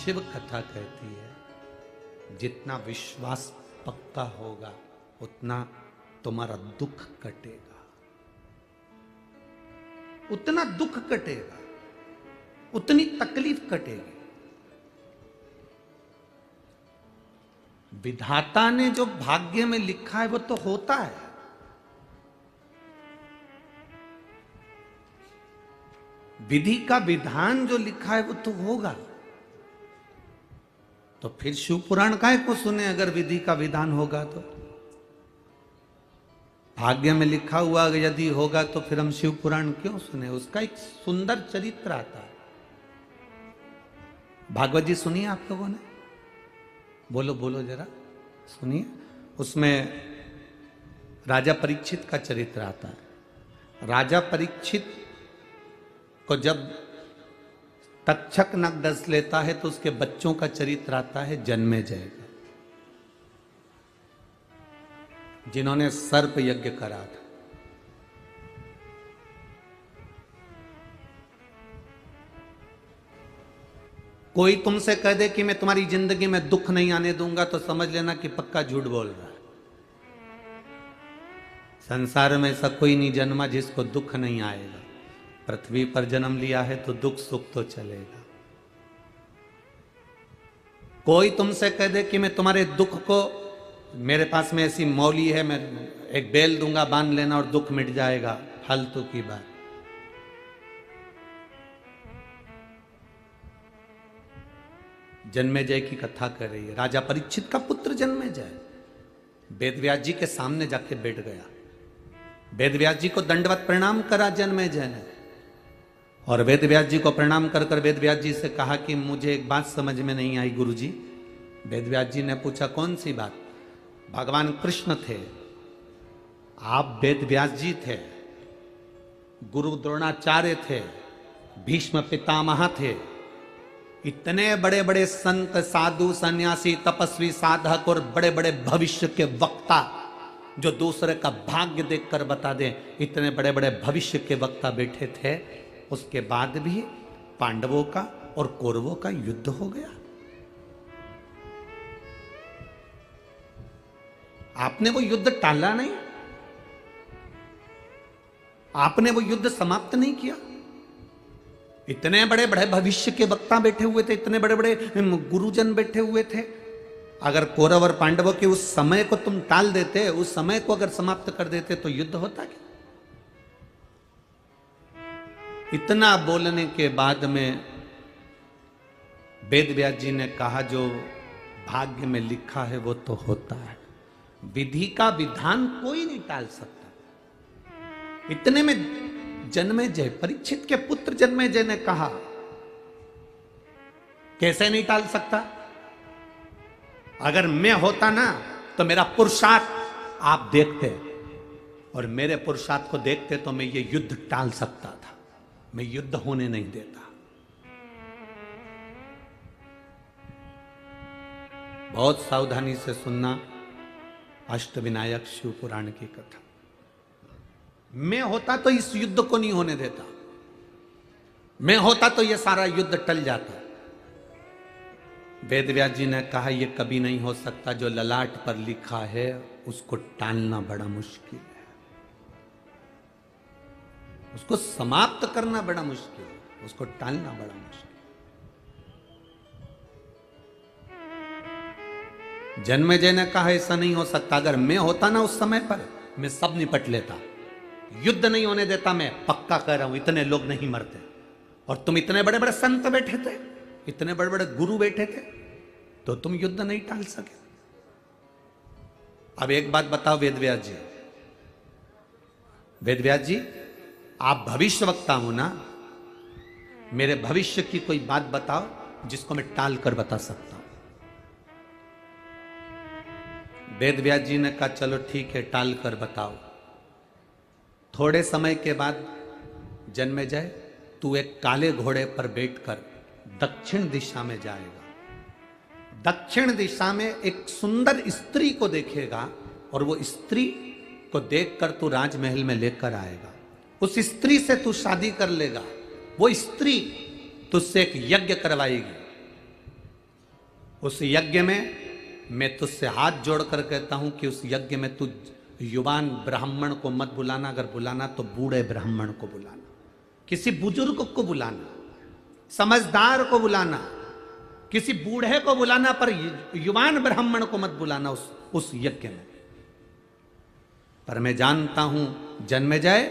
शिव कथा कहती है जितना विश्वास पक्का होगा उतना तुम्हारा दुख कटेगा, उतना दुख कटेगा, उतनी तकलीफ कटेगी। विधाता ने जो भाग्य में लिखा है वो तो होता है। विधि का विधान जो लिखा है वो तो होगा। तो फिर शिव पुराण काहे को सुने अगर विधि का विधान होगा तो? भाग्य में लिखा हुआ यदि होगा तो फिर हम शिव पुराण क्यों सुने? उसका एक सुंदर चरित्र आता है। भागवत जी सुनिए आप लोगों ने, बोलो बोलो जरा सुनिए। उसमें राजा परीक्षित का चरित्र आता है। राजा परीक्षित को जब तक्षक नग डस लेता है तो उसके बच्चों का चरित्र आता है जन्मेजय का, जिन्होंने सर्प यज्ञ करा था। कोई तुमसे कह दे कि मैं तुम्हारी जिंदगी में दुख नहीं आने दूंगा तो समझ लेना कि पक्का झूठ बोल रहा है। संसार में ऐसा कोई नहीं जन्मा जिसको दुख नहीं आएगा। पृथ्वी पर जन्म लिया है तो दुख सुख तो चलेगा। कोई तुमसे कह दे कि मैं तुम्हारे दुख को, मेरे पास में ऐसी मौली है, मैं एक बेल दूंगा बांध लेना और दुख मिट जाएगा, फालतू की बात। जन्मेजय की कथा कर रही है। राजा परीक्षित का पुत्र जन्मेजय वेदव्यास जी के सामने जाके बैठ गया। वेदव्यास जी को दंडवत प्रणाम करा जन्मेजय ने, और वेदव्यास जी को प्रणाम कर कर वेदव्यास जी से कहा कि मुझे एक बात समझ में नहीं आई गुरुजी। वेदव्यास जी ने पूछा कौन सी बात? भगवान कृष्ण थे, आप वेदव्यास जी थे, गुरु द्रोणाचार्य थे, भीष्म पितामह थे, इतने बड़े बड़े संत साधु सन्यासी तपस्वी साधक और बड़े बड़े भविष्य के वक्ता जो दूसरे का भाग्य देखकर बता दें, इतने बड़े बड़े भविष्य के वक्ता बैठे थे। उसके बाद भी पांडवों का और कौरवों का युद्ध हो गया। आपने वो युद्ध टाला नहीं, आपने वो युद्ध समाप्त नहीं किया। इतने बड़े बड़े भविष्य के वक्ता बैठे हुए थे, इतने बड़े बड़े गुरुजन बैठे हुए थे। अगर कौरव और पांडवों के उस समय को तुम टाल देते, उस समय को अगर समाप्त कर देते तो युद्ध होता क्या? इतना बोलने के बाद में वेदव्यास जी ने कहा जो भाग्य में लिखा है वो तो होता है। विधि का विधान कोई नहीं टाल सकता। इतने में जन्मेजय, परीक्षित के पुत्र जन्मेजय ने कहा कैसे नहीं टाल सकता? अगर मैं होता ना तो मेरा पुरुषार्थ आप देखते, और मेरे पुरुषार्थ को देखते तो मैं ये युद्ध टाल सकता था। मैं युद्ध होने नहीं देता। बहुत सावधानी से सुनना अष्टविनायक शिव पुराण की कथा। मैं होता तो इस युद्ध को नहीं होने देता। मैं होता तो यह सारा युद्ध टल जाता। वेदव्यास जी ने कहा यह कभी नहीं हो सकता। जो ललाट पर लिखा है उसको टालना बड़ा मुश्किल है, उसको समाप्त करना बड़ा मुश्किल है, उसको टालना बड़ा मुश्किल। जन्मेजय ने कहा ऐसा नहीं हो सकता। अगर मैं होता ना उस समय पर, मैं सब निपट लेता, युद्ध नहीं होने देता। मैं पक्का कह रहा हूं इतने लोग नहीं मरते। और तुम इतने बड़े बड़े संत बैठे थे, इतने बड़े बड़े गुरु बैठे थे, तो तुम युद्ध नहीं टाल सके। अब एक बात बताओ वेदव्यास जी, वेदव्यास जी आप भविष्य वक्ता हो ना, मेरे भविष्य की कोई बात बताओ जिसको मैं टाल कर बता सकता हूं। वेदव्यास जी ने कहा चलो ठीक है, टाल कर बताओ। थोड़े समय के बाद जन्मेजय तू एक काले घोड़े पर बैठकर दक्षिण दिशा में जाएगा। दक्षिण दिशा में एक सुंदर स्त्री को देखेगा और वो स्त्री को देखकर तू राजमहल में लेकर आएगा। उस स्त्री से तू शादी कर लेगा। वो स्त्री तुझसे एक यज्ञ करवाएगी। उस यज्ञ में मैं तुझसे हाथ जोड़कर कहता हूं कि उस यज्ञ में तू युवान ब्राह्मण को मत बुलाना, अगर बुलाना तो बूढ़े ब्राह्मण को बुलाना, किसी बुजुर्ग को बुलाना, समझदार को बुलाना, किसी बूढ़े को बुलाना, पर युवान ब्राह्मण को मत बुलाना उस यज्ञ में। पर मैं जानता हूं जन्मेजय,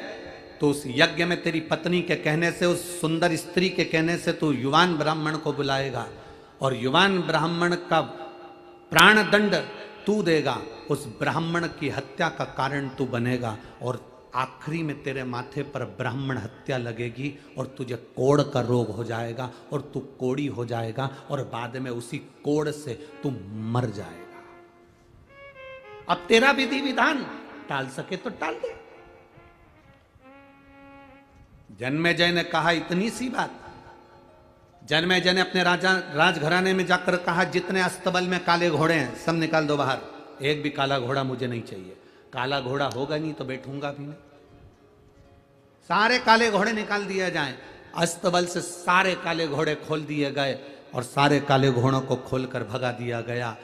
तो उस यज्ञ में तेरी पत्नी के कहने से, उस सुंदर स्त्री के कहने से तू युवान ब्राह्मण को बुलाएगा और युवान ब्राह्मण का प्राणदंड तू देगा, उस ब्राह्मण की हत्या का कारण तू बनेगा और आखिरी में तेरे माथे पर ब्राह्मण हत्या लगेगी और तुझे कोढ़ का रोग हो जाएगा और तू कोढ़ी हो जाएगा और बाद में उसी कोढ़ से तू मर जाएगा। अब तेरा विधि विधान टाल सके तो टाल दे। जन्मेजय ने कहा इतनी सी बात। जन्मेजय ने अपने राजघराने में जाकर कहा जितने अस्तबल में काले घोड़े हैं सब निकाल दो बाहर, एक भी काला घोड़ा मुझे नहीं चाहिए। काला घोड़ा होगा नहीं तो बैठूंगा भी नहीं। सारे काले घोड़े निकाल दिए जाएं। अस्तबल से सारे काले घोड़े खोल दिए गए और सारे काले घोड़ों को खोलकर भगा दिया गया।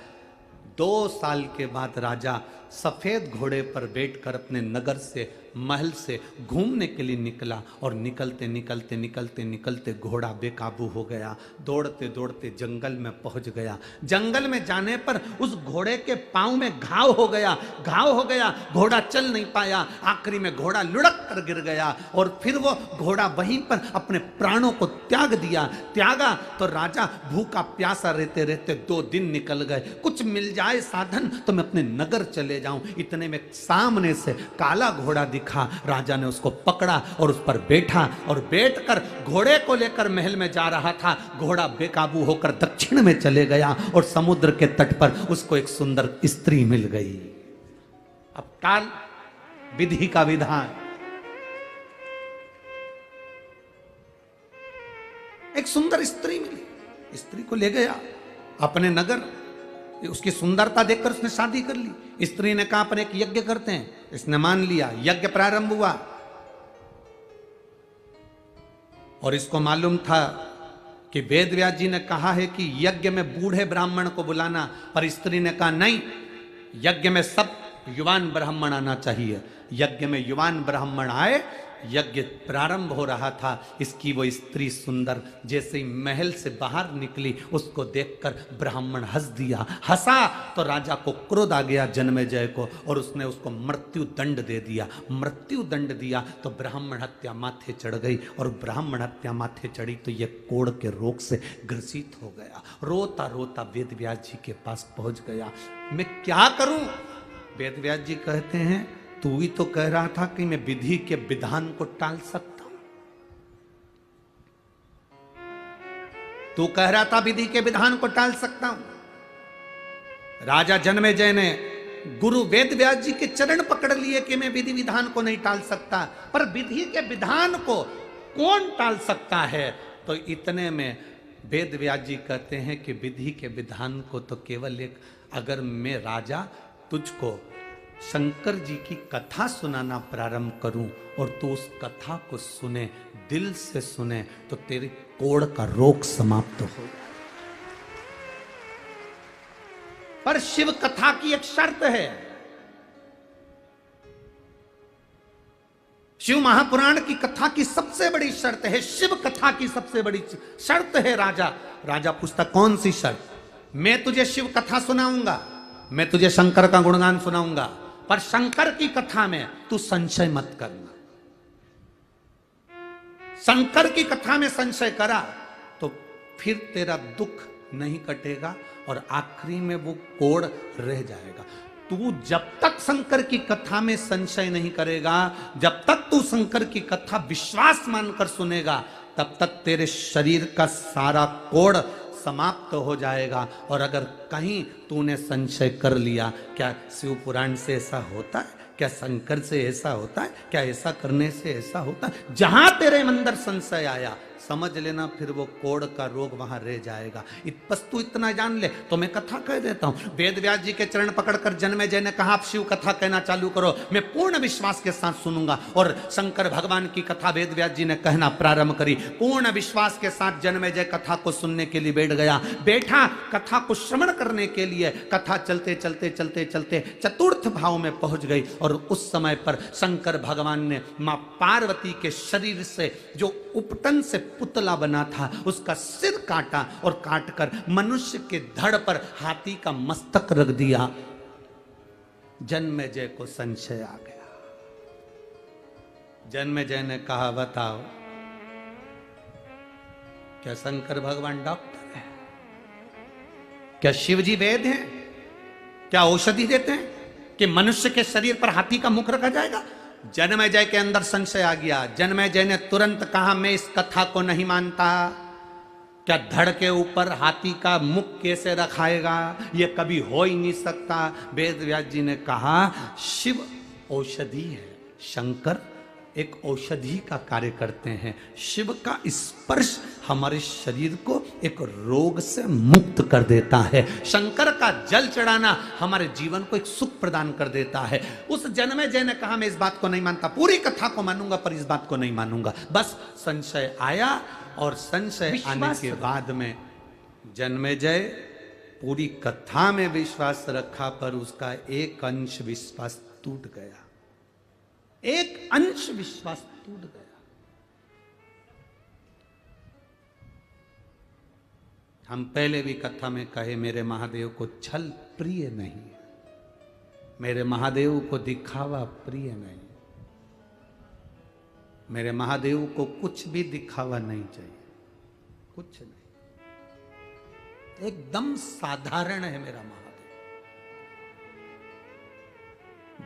2 साल के बाद राजा सफेद घोड़े पर बैठकर अपने नगर से, महल से घूमने के लिए निकला और निकलते निकलते निकलते निकलते घोड़ा बेकाबू हो गया। दौड़ते दौड़ते जंगल में पहुंच गया। जंगल में जाने पर उस घोड़े के पांव में घाव हो गया। घोड़ा चल नहीं पाया। आखिरी में घोड़ा लुढ़क कर गिर गया और फिर वो घोड़ा वहीं पर अपने प्राणों को त्यागा तो राजा भूखा प्यासा रहते रहते 2 दिन निकल गए। कुछ मिल जाए साधन तो मैं अपने नगर चले जाऊं। इतने में सामने से काला घोड़ा दिखा। राजा ने उसको पकड़ा और उस पर बैठा और बैठकर घोड़े को लेकर महल में जा रहा था। घोड़ा बेकाबू होकर दक्षिण में चले गया और समुद्र के तट पर उसको एक सुंदर स्त्री मिल गई। अब टाल विधि का विधान। एक सुंदर स्त्री मिली, स्त्री को ले गया अपने नगर। उसकी सुंदरता देखकर उसने शादी कर ली। स्त्री ने कहा अपन एक यज्ञ करते हैं, इसने मान लिया। यज्ञ प्रारंभ हुआ और इसको मालूम था कि वेद व्यास जी ने कहा है कि यज्ञ में बूढ़े ब्राह्मण को बुलाना, पर स्त्री ने कहा नहीं, यज्ञ में सब युवान ब्राह्मण आना चाहिए। यज्ञ में युवान ब्राह्मण आए। यज्ञ प्रारंभ हो रहा था। इसकी वो स्त्री सुंदर जैसे ही महल से बाहर निकली, उसको देखकर ब्राह्मण हंसा तो राजा को क्रोध आ गया जन्मेजय को और उसने उसको मृत्यु दंड दे दिया। मृत्यु दंड दिया तो ब्राह्मण हत्या माथे चढ़ गई और ब्राह्मण हत्या माथे चढ़ी तो ये कोढ़ के रोग से ग्रसित हो गया। रोता रोता वेद व्यास जी के पास पहुंच गया। मैं क्या करूं? वेद व्यास जी कहते हैं तू ही तो कह रहा था कि मैं विधि के विधान को टाल सकता हूं। तू कह रहा था विधि के विधान को टाल सकता हूं। राजा जन्मेजय ने गुरु वेद व्यास जी के चरण पकड़ लिए कि मैं विधि विधान को नहीं टाल सकता, पर विधि के विधान को कौन टाल सकता है? तो इतने में वेद व्यास जी कहते हैं कि विधि के विधान को तो केवल एक, अगर मैं राजा तुझको शंकर जी की कथा सुनाना प्रारंभ करूं और तू उस कथा को सुने, दिल से सुने, तो तेरे कोढ़ का रोग समाप्त हो। पर शिव कथा की एक शर्त है। शिव महापुराण की कथा की सबसे बड़ी शर्त है, शिव कथा की सबसे बड़ी शर्त है राजा पूछता कौन सी शर्त? मैं तुझे शिव कथा सुनाऊंगा, मैं तुझे शंकर का गुणगान सुनाऊंगा, पर शंकर की कथा में तू संशय मत करना। शंकर की कथा में संशय करा तो फिर तेरा दुख नहीं कटेगा और आखिरी में वो कोढ़ रह जाएगा। तू जब तक शंकर की कथा में संशय नहीं करेगा, जब तक तू शंकर की कथा विश्वास मानकर सुनेगा, तब तक तेरे शरीर का सारा कोढ़ समाप्त हो जाएगा। और अगर कहीं तूने संशय कर लिया, क्या शिव पुराण से ऐसा होता है? क्या शंकर से ऐसा होता है? क्या ऐसा करने से ऐसा होता है? जहां तेरे अंदर संशय आया, समझ लेना फिर वो कोढ़ का रोग वहां रह जाएगा। बस तू इतना जान ले तो मैं कथा कह देता हूं। वेद व्यास जी के चरण पकड़कर जन्मेजय ने कहा आप शिव कथा कहना चालू करो, मैं पूर्ण विश्वास के साथ सुनूंगा। और शंकर भगवान की कथा वेद व्यास जी ने कहना प्रारंभ करी। पूर्ण विश्वास के साथ जन्मेजय कथा को सुनने के लिए बैठ गया, बैठा कथा को श्रवण करने के लिए। कथा चलते चलते चलते चलते चतुर्थ भाव में पहुंच गई और उस समय पर शंकर भगवान ने मां पार्वती के शरीर से जो उपटन से पुतला बना था उसका सिर काटा और काटकर मनुष्य के धड़ पर हाथी का मस्तक रख दिया। जन्मेजय को संशय आ गया। जन्मेजय ने कहा बताओ क्या शंकर भगवान डॉक्टर है? क्या शिवजी वैद्य हैं? क्या औषधि देते हैं कि मनुष्य के शरीर पर हाथी का मुख रखा जाएगा? जन्मेजय के अंदर संशय आ गया। जन्मेजय ने तुरंत कहा मैं इस कथा को नहीं मानता। क्या धड़ के ऊपर हाथी का मुख कैसे रखाएगा? यह कभी हो ही नहीं सकता। वेद व्यास जी ने कहा शिव औषधि है, शंकर एक औषधि का कार्य करते हैं। शिव का स्पर्श हमारे शरीर को एक रोग से मुक्त कर देता है। शंकर का जल चढ़ाना हमारे जीवन को एक सुख प्रदान कर देता है। उस जन्मेजय ने कहा मैं इस बात को नहीं मानता, पूरी कथा को मानूंगा पर इस बात को नहीं मानूंगा। बस संशय आया और संशय आने के बाद में जन्मेजय पूरी कथा में विश्वास रखा पर उसका एक अंश विश्वास टूट गया। एक अंश विश्वास टूट गया। हम पहले भी कथा में कहे मेरे महादेव को छल प्रिय नहीं, मेरे महादेव को दिखावा प्रिय नहीं, मेरे महादेव को कुछ भी दिखावा नहीं चाहिए, कुछ नहीं, एकदम साधारण है मेरा महादेव।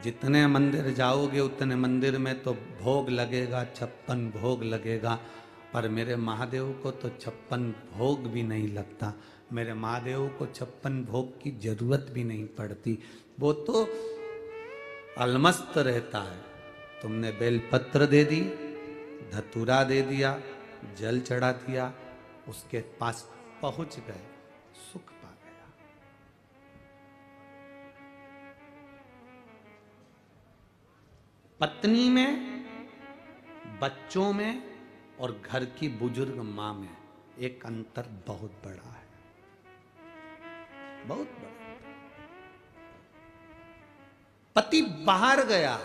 जितने मंदिर जाओगे उतने मंदिर में तो भोग लगेगा, 56 भोग लगेगा, पर मेरे महादेव को तो 56 भोग भी नहीं लगता। मेरे महादेव को 56 भोग की जरूरत भी नहीं पड़ती। वो तो अलमस्त रहता है। तुमने बेलपत्र दे दी, धतूरा दे दिया, जल चढ़ा दिया, उसके पास पहुंच गए, सुख पा गया। पत्नी में, बच्चों में और घर की बुजुर्ग मां में एक अंतर बहुत बड़ा है, बहुत बड़ा। पति बाहर गया,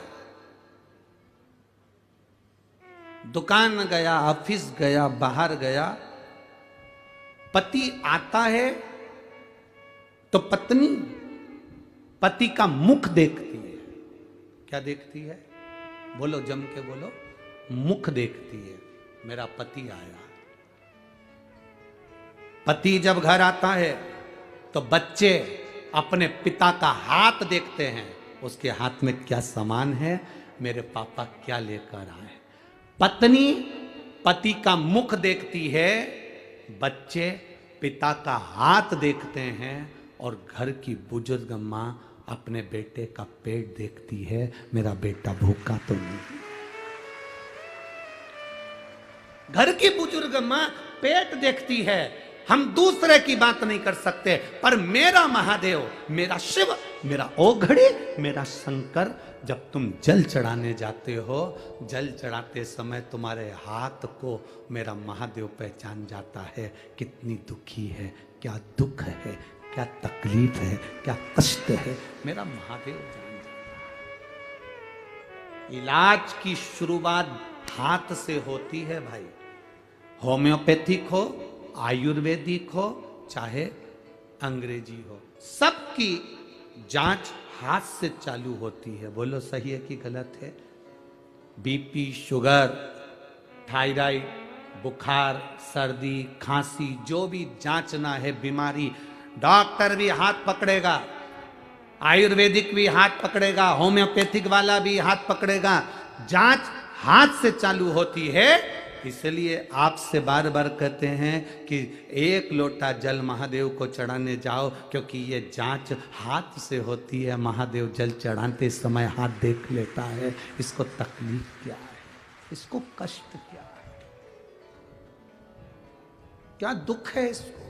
दुकान गया, ऑफिस गया, बाहर गया, पति आता है तो पत्नी पति का मुख देखती है। क्या देखती है? बोलो, जम के बोलो। मुख देखती है, मेरा पति आया। पति जब घर आता है तो बच्चे अपने पिता का हाथ देखते हैं, उसके हाथ में क्या सामान है, मेरे पापा क्या लेकर आए। पत्नी पति का मुख देखती है, बच्चे पिता का हाथ देखते हैं और घर की बुजुर्ग मां अपने बेटे का पेट देखती है, मेरा बेटा भूखा तो नहीं। घर की बुजुर्ग मां पेट देखती है। हम दूसरे की बात नहीं कर सकते, पर मेरा महादेव, मेरा शिव, मेरा ओघड़े, मेरा शंकर, जब तुम जल चढ़ाने जाते हो, जल चढ़ाते समय तुम्हारे हाथ को मेरा महादेव पहचान जाता है। कितनी दुखी है, क्या दुख है, क्या तकलीफ है, क्या कष्ट है, मेरा महादेव जान जाता है। इलाज की शुरुआत हाथ से होती है भाई। होम्योपैथिक हो, आयुर्वेदिक हो, चाहे अंग्रेजी हो, सबकी जांच हाथ से चालू होती है। बोलो सही है कि गलत है? बीपी, शुगर, थायराइड, बुखार, सर्दी, खांसी, जो भी जांचना है बीमारी, डॉक्टर भी हाथ पकड़ेगा, आयुर्वेदिक भी हाथ पकड़ेगा, होम्योपैथिक वाला भी हाथ पकड़ेगा। जांच हाथ से चालू होती है। इसलिए आपसे बार बार कहते हैं कि एक लोटा जल महादेव को चढ़ाने जाओ, क्योंकि ये जांच हाथ से होती है। महादेव जल चढ़ाते समय हाथ देख लेता है, इसको तकलीफ क्या है, इसको कष्ट क्या है। क्या दुख है इसको,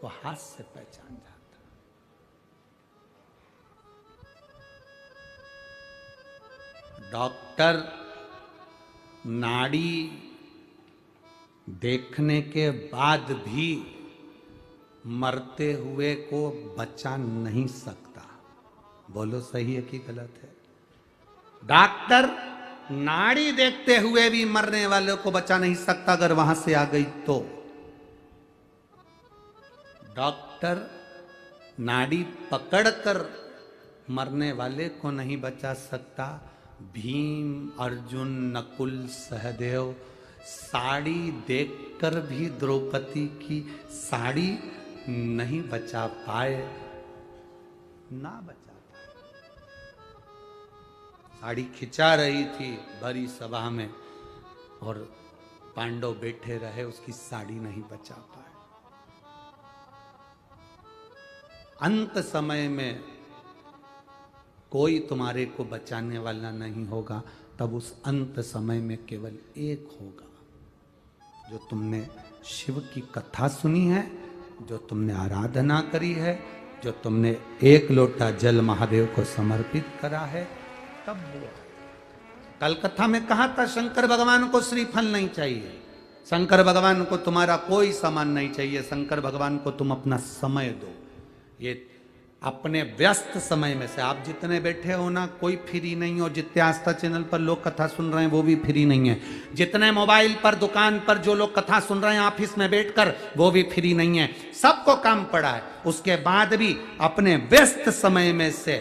वो हाथ से पहचान जाता। डॉक्टर नाड़ी देखने के बाद भी मरते हुए को बचा नहीं सकता। बोलो सही है कि गलत है? डॉक्टर नाड़ी देखते हुए भी मरने वाले को बचा नहीं सकता अगर वहां से आ गई तो। डॉक्टर नाड़ी पकड़कर मरने वाले को नहीं बचा सकता। भीम, अर्जुन, नकुल, सहदेव साड़ी देखकर भी द्रौपदी की साड़ी नहीं बचा पाए, ना बचा पाए। साड़ी खिंचा रही थी भरी सभा में और पांडव बैठे रहे, उसकी साड़ी नहीं बचा पाए। अंत समय में कोई तुम्हारे को बचाने वाला नहीं होगा, तब उस अंत समय में केवल एक होगा जो तुमने शिव की कथा सुनी है, जो तुमने आराधना करी है, जो तुमने एक लोटा जल महादेव को समर्पित करा है, तब वो। कल कथा में कहा था शंकर भगवान को श्रीफल नहीं चाहिए, शंकर भगवान को तुम्हारा कोई सामान नहीं चाहिए, शंकर भगवान को तुम अपना समय दो। ये अपने व्यस्त समय में से आप जितने बैठे हो ना, कोई फ्री नहीं हो। जितने आस्था चैनल पर लोग कथा सुन रहे हैं वो भी फ्री नहीं है। जितने मोबाइल पर, दुकान पर जो लोग कथा सुन रहे हैं ऑफिस में बैठकर, वो भी फ्री नहीं है। सबको काम पड़ा है। उसके बाद भी अपने व्यस्त समय में से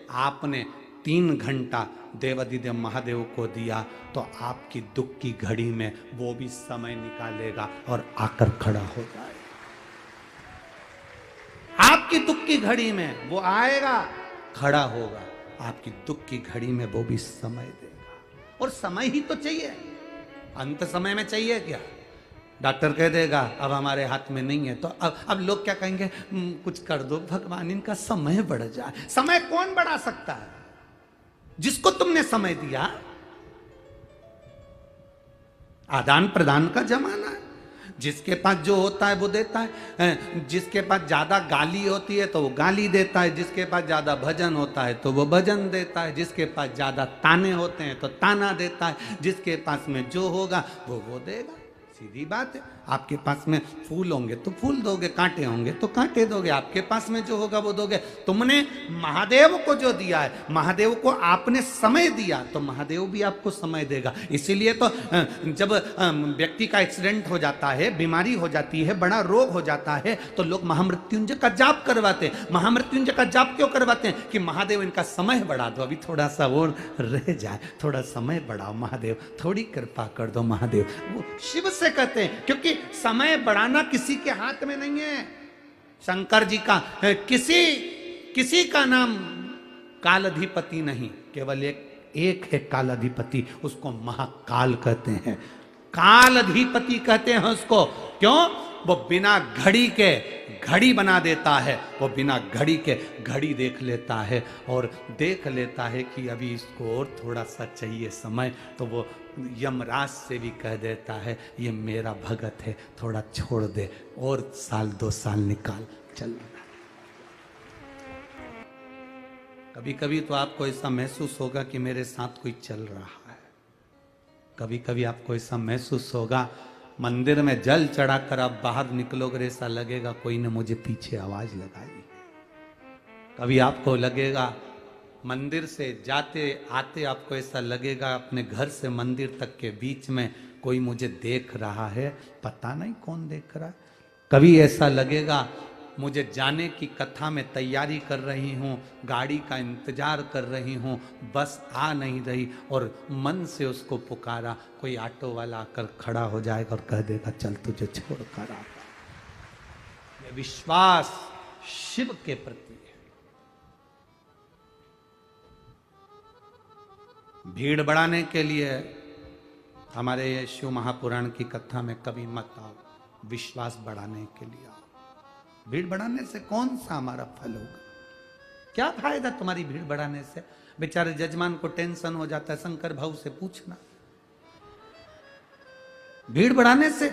आपने 3 घंटा देवाधिदेव महादेव को दिया, तो आपकी दुख की घड़ी में वो भी समय निकालेगा और आकर खड़ा हो जाएगा। आपकी दुख की घड़ी में वो आएगा, खड़ा होगा, आपकी दुख की घड़ी में वो भी समय देगा। और समय ही तो चाहिए, अंत समय में चाहिए क्या? डॉक्टर कह देगा अब हमारे हाथ में नहीं है, तो अब लोग क्या कहेंगे? कुछ कर दो भगवान, इनका समय बढ़ जाए। समय कौन बढ़ा सकता है? जिसको तुमने समय दिया। आदान प्रदान का जमाना है। जिसके पास जो होता है वो देता है। जिसके पास ज्यादा गाली होती है तो वो गाली देता है, जिसके पास ज्यादा भजन होता है तो वो भजन देता है, जिसके पास ज्यादा ताने होते हैं तो ताना देता है, जिसके पास में जो होगा वो देगा। सीधी बात है। आपके पास में फूल होंगे तो फूल दोगे, कांटे होंगे तो कांटे दोगे, आपके पास में जो होगा वो दोगे। तुमने महादेव को जो दिया है, महादेव को आपने समय दिया, तो महादेव भी आपको समय देगा। इसीलिए तो जब व्यक्ति का एक्सीडेंट हो जाता है, बीमारी हो जाती है, बड़ा रोग हो जाता है, तो लोग महामृत्युंजय का जाप करवाते हैं। महामृत्युंजय का जाप क्यों करवाते हैं? कि महादेव इनका समय बढ़ा दो, अभी थोड़ा सा वो रह जाए, थोड़ा समय बढ़ाओ महादेव, थोड़ी कृपा कर दो महादेव। वो शिव से कहते हैं, क्योंकि समय बढ़ाना किसी के हाथ में नहीं है। शंकर जी का किसी का नाम कालाधिपति नहीं, केवल एक है कालाधिपति, उसको महाकाल कहते हैं। कालाधिपति कहते हैं उसको। क्यों? वो बिना घड़ी के घड़ी बना देता है, वो बिना घड़ी के घड़ी देख लेता है और देख लेता है कि अभी इसको और थोड़ा सा चाहिए समय, तो वो यमराज से भी कह देता है ये मेरा भगत है, थोड़ा छोड़ दे, और 1-2 साल निकाल चल। कभी कभी तो आपको ऐसा महसूस होगा कि मेरे साथ कोई चल रहा है। कभी कभी आपको ऐसा महसूस होगा, मंदिर में जल चढ़ाकर आप बाहर निकलोगे, ऐसा लगेगा कोई ने मुझे पीछे आवाज लगाई। कभी आपको लगेगा मंदिर से जाते आते आपको ऐसा लगेगा अपने घर से मंदिर तक के बीच में कोई मुझे देख रहा है, पता नहीं कौन देख रहा है। कभी ऐसा लगेगा मुझे जाने की कथा में तैयारी कर रही हूँ, गाड़ी का इंतजार कर रही हूँ, बस आ नहीं रही, और मन से उसको पुकारा, कोई ऑटो वाला आकर खड़ा हो जाएगा और कह देगा चल तुझे छोड़ कर आता। ये विश्वास शिव के प्रति है। भीड़ बढ़ाने के लिए हमारे ये शिव महापुराण की कथा में कभी मत आओ, विश्वास बढ़ाने के लिए आओ। भीड़ बढ़ाने से कौन सा हमारा फल होगा? क्या फायदा तुम्हारी भीड़ बढ़ाने से? बेचारे जजमान को टेंशन हो जाता है, शंकर भाऊ से पूछना। भीड़ बढ़ाने से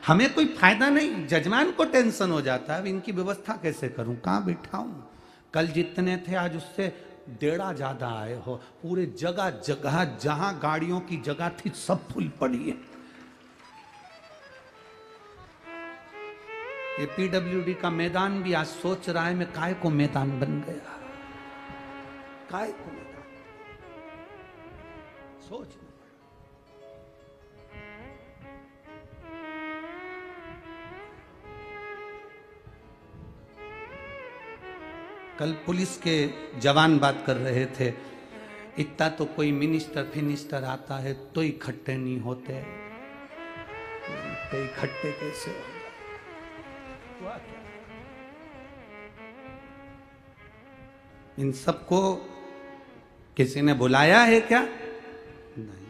हमें कोई फायदा नहीं, जजमान को टेंशन हो जाता है, अब इनकी व्यवस्था कैसे करूं, कहां बिठाऊं। कल जितने थे आज उससे 1.5 ज्यादा आए हो। पूरे जगह जगह जहां गाड़ियों की जगह थी सब फुल पड़ी है। ये पीडब्ल्यूडी का मैदान भी आज सोच रहा है मैं काय को मैदान बन गया, काय को मैदान सोच। कल पुलिस के जवान बात कर रहे थे, इतना तो कोई मिनिस्टर फिनिस्टर आता है तो इकट्ठे नहीं होते, तो इकट्ठे कैसे हो हुआ क्या? इन सबको किसी ने बुलाया है क्या? नहीं,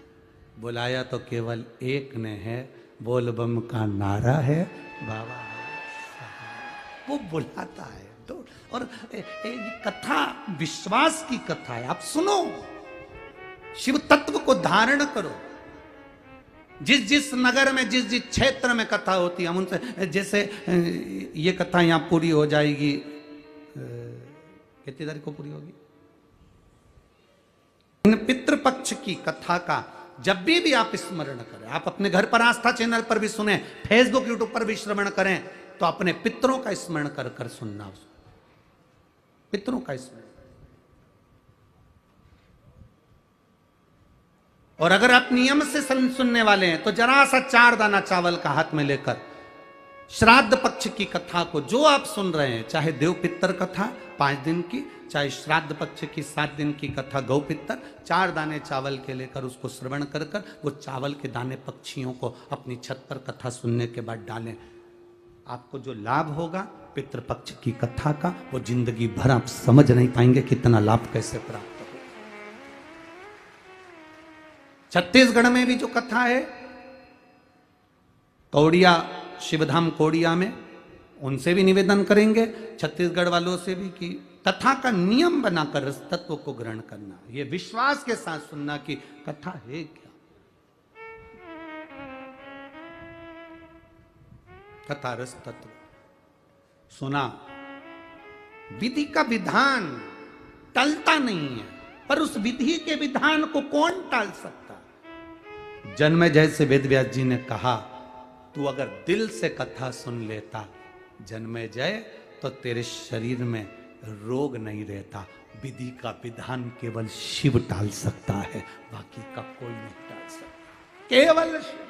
बुलाया तो केवल एक ने है, बोल बम का नारा है बाबा, वो बुलाता है। तो और ये कथा विश्वास की कथा है, आप सुनो, शिव तत्व को धारण करो। जिस जिस नगर में जिस जिस क्षेत्र में कथा होती है, हम उनसे, जैसे ये कथा यहां पूरी हो जाएगी, कितनी तारीख को पूरी होगी? पितृपक्ष की कथा का जब भी आप स्मरण करें, आप अपने घर पर आस्था चैनल पर भी सुने, फेसबुक यूट्यूब पर भी श्रवण करें, तो अपने पितरों का स्मरण कर कर सुनना, पितरों का स्मरण। और अगर आप नियम से सुनने वाले हैं तो जरा सा 4 दाना चावल का हाथ में लेकर श्राद्ध पक्ष की कथा को जो आप सुन रहे हैं, चाहे देव पितर कथा 5 दिन की, चाहे श्राद्ध पक्ष की 7 दिन की कथा गौ पितर, 4 दाने चावल के लेकर उसको श्रवण कर कर वो चावल के दाने पक्षियों को अपनी छत पर कथा सुनने के बाद डालें। आपको जो लाभ होगा पितृपक्ष की कथा का, वो जिंदगी भर आप समझ नहीं पाएंगे कितना लाभ कैसे प्राप्त हो। छत्तीसगढ़ में भी जो कथा है, कौड़िया शिवधाम कौड़िया में, उनसे भी निवेदन करेंगे, छत्तीसगढ़ वालों से भी, कि कथा का नियम बनाकर रस तत्व को ग्रहण करना, ये विश्वास के साथ सुनना कि कथा है क्या, कथा रस तत्व सुना। विधि का विधान टलता नहीं है, पर उस विधि के विधान को कौन टाल सकता? जन्मेजय से वेदव्यास जी ने कहा, तू अगर दिल से कथा सुन लेता जन्मेजय, तो तेरे शरीर में रोग नहीं रहता। विधि का विधान केवल शिव टाल सकता है, बाकी का कोई नहीं टाल सकता, केवल शिव।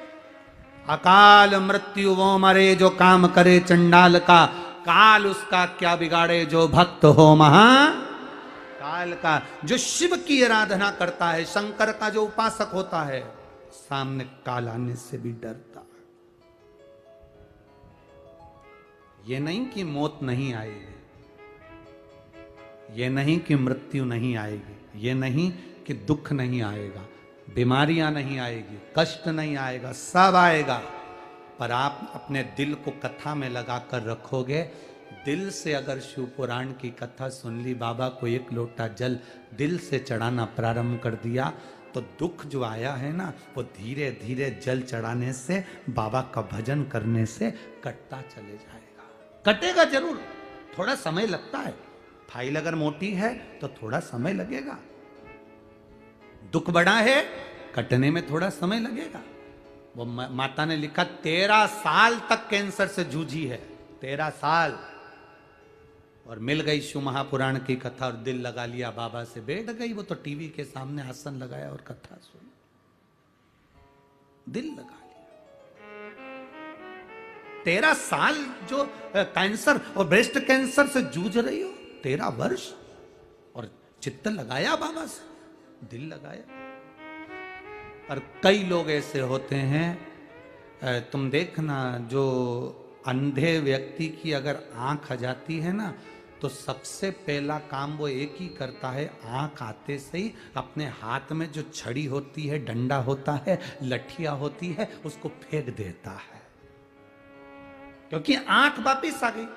अकाल मृत्यु वो मरे जो काम करे चंडाल का, काल उसका क्या बिगाड़े जो भक्त हो महा काल का। जो शिव की आराधना करता है, शंकर का जो उपासक होता है, सामने काल आने से भी डरता। ये नहीं कि मौत नहीं आएगी, ये नहीं कि मृत्यु नहीं आएगी, ये नहीं कि दुख नहीं आएगा, बीमारियां नहीं आएगी, कष्ट नहीं आएगा, सब आएगा। पर आप अपने दिल को कथा में लगाकर रखोगे। दिल से अगर शिव पुराण की कथा सुन ली, बाबा को 1 लोटा जल दिल से चढ़ाना प्रारंभ कर दिया, तो दुख जो आया है ना, वो धीरे धीरे जल चढ़ाने से, बाबा का भजन करने से कटता चले जाएगा। कटेगा जरूर, थोड़ा समय लगता है, फाइल अगर मोटी है तो थोड़ा समय लगेगा। दुख बड़ा है, कटने में थोड़ा समय लगेगा। वो माता ने लिखा 13 साल तक कैंसर से जूझी है, 13 साल, और मिल गई शिव महापुराण की कथा और दिल लगा लिया बाबा से, बैठ गई वो तो टीवी के सामने आसन लगाया और कथा सुनी, दिल लगा लिया। 13 साल जो कैंसर और ब्रेस्ट कैंसर से जूझ रही हो, 13 वर्ष, और चित्त लगाया बाबा से, दिल लगाया। और कई लोग ऐसे होते हैं, तुम देखना, जो अंधे व्यक्ति की अगर आंख आ जाती है ना, तो सबसे पहला काम वो एक ही करता है, आंख आते से ही अपने हाथ में जो छड़ी होती है, डंडा होता है, लठिया होती है, उसको फेंक देता है, क्योंकि आंख वापिस आ गई।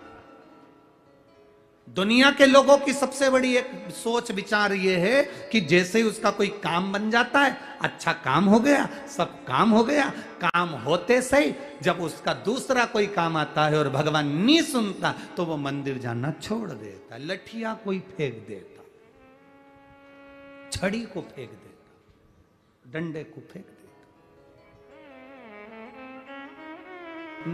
दुनिया के लोगों की सबसे बड़ी एक सोच विचार ये है कि जैसे ही उसका कोई काम बन जाता है, अच्छा काम हो गया, सब काम हो गया, काम होते सही जब उसका दूसरा कोई काम आता है और भगवान नहीं सुनता तो वो मंदिर जाना छोड़ देता, लठिया कोई फेंक देता, छड़ी को फेंक देता, डंडे को फेंक देता।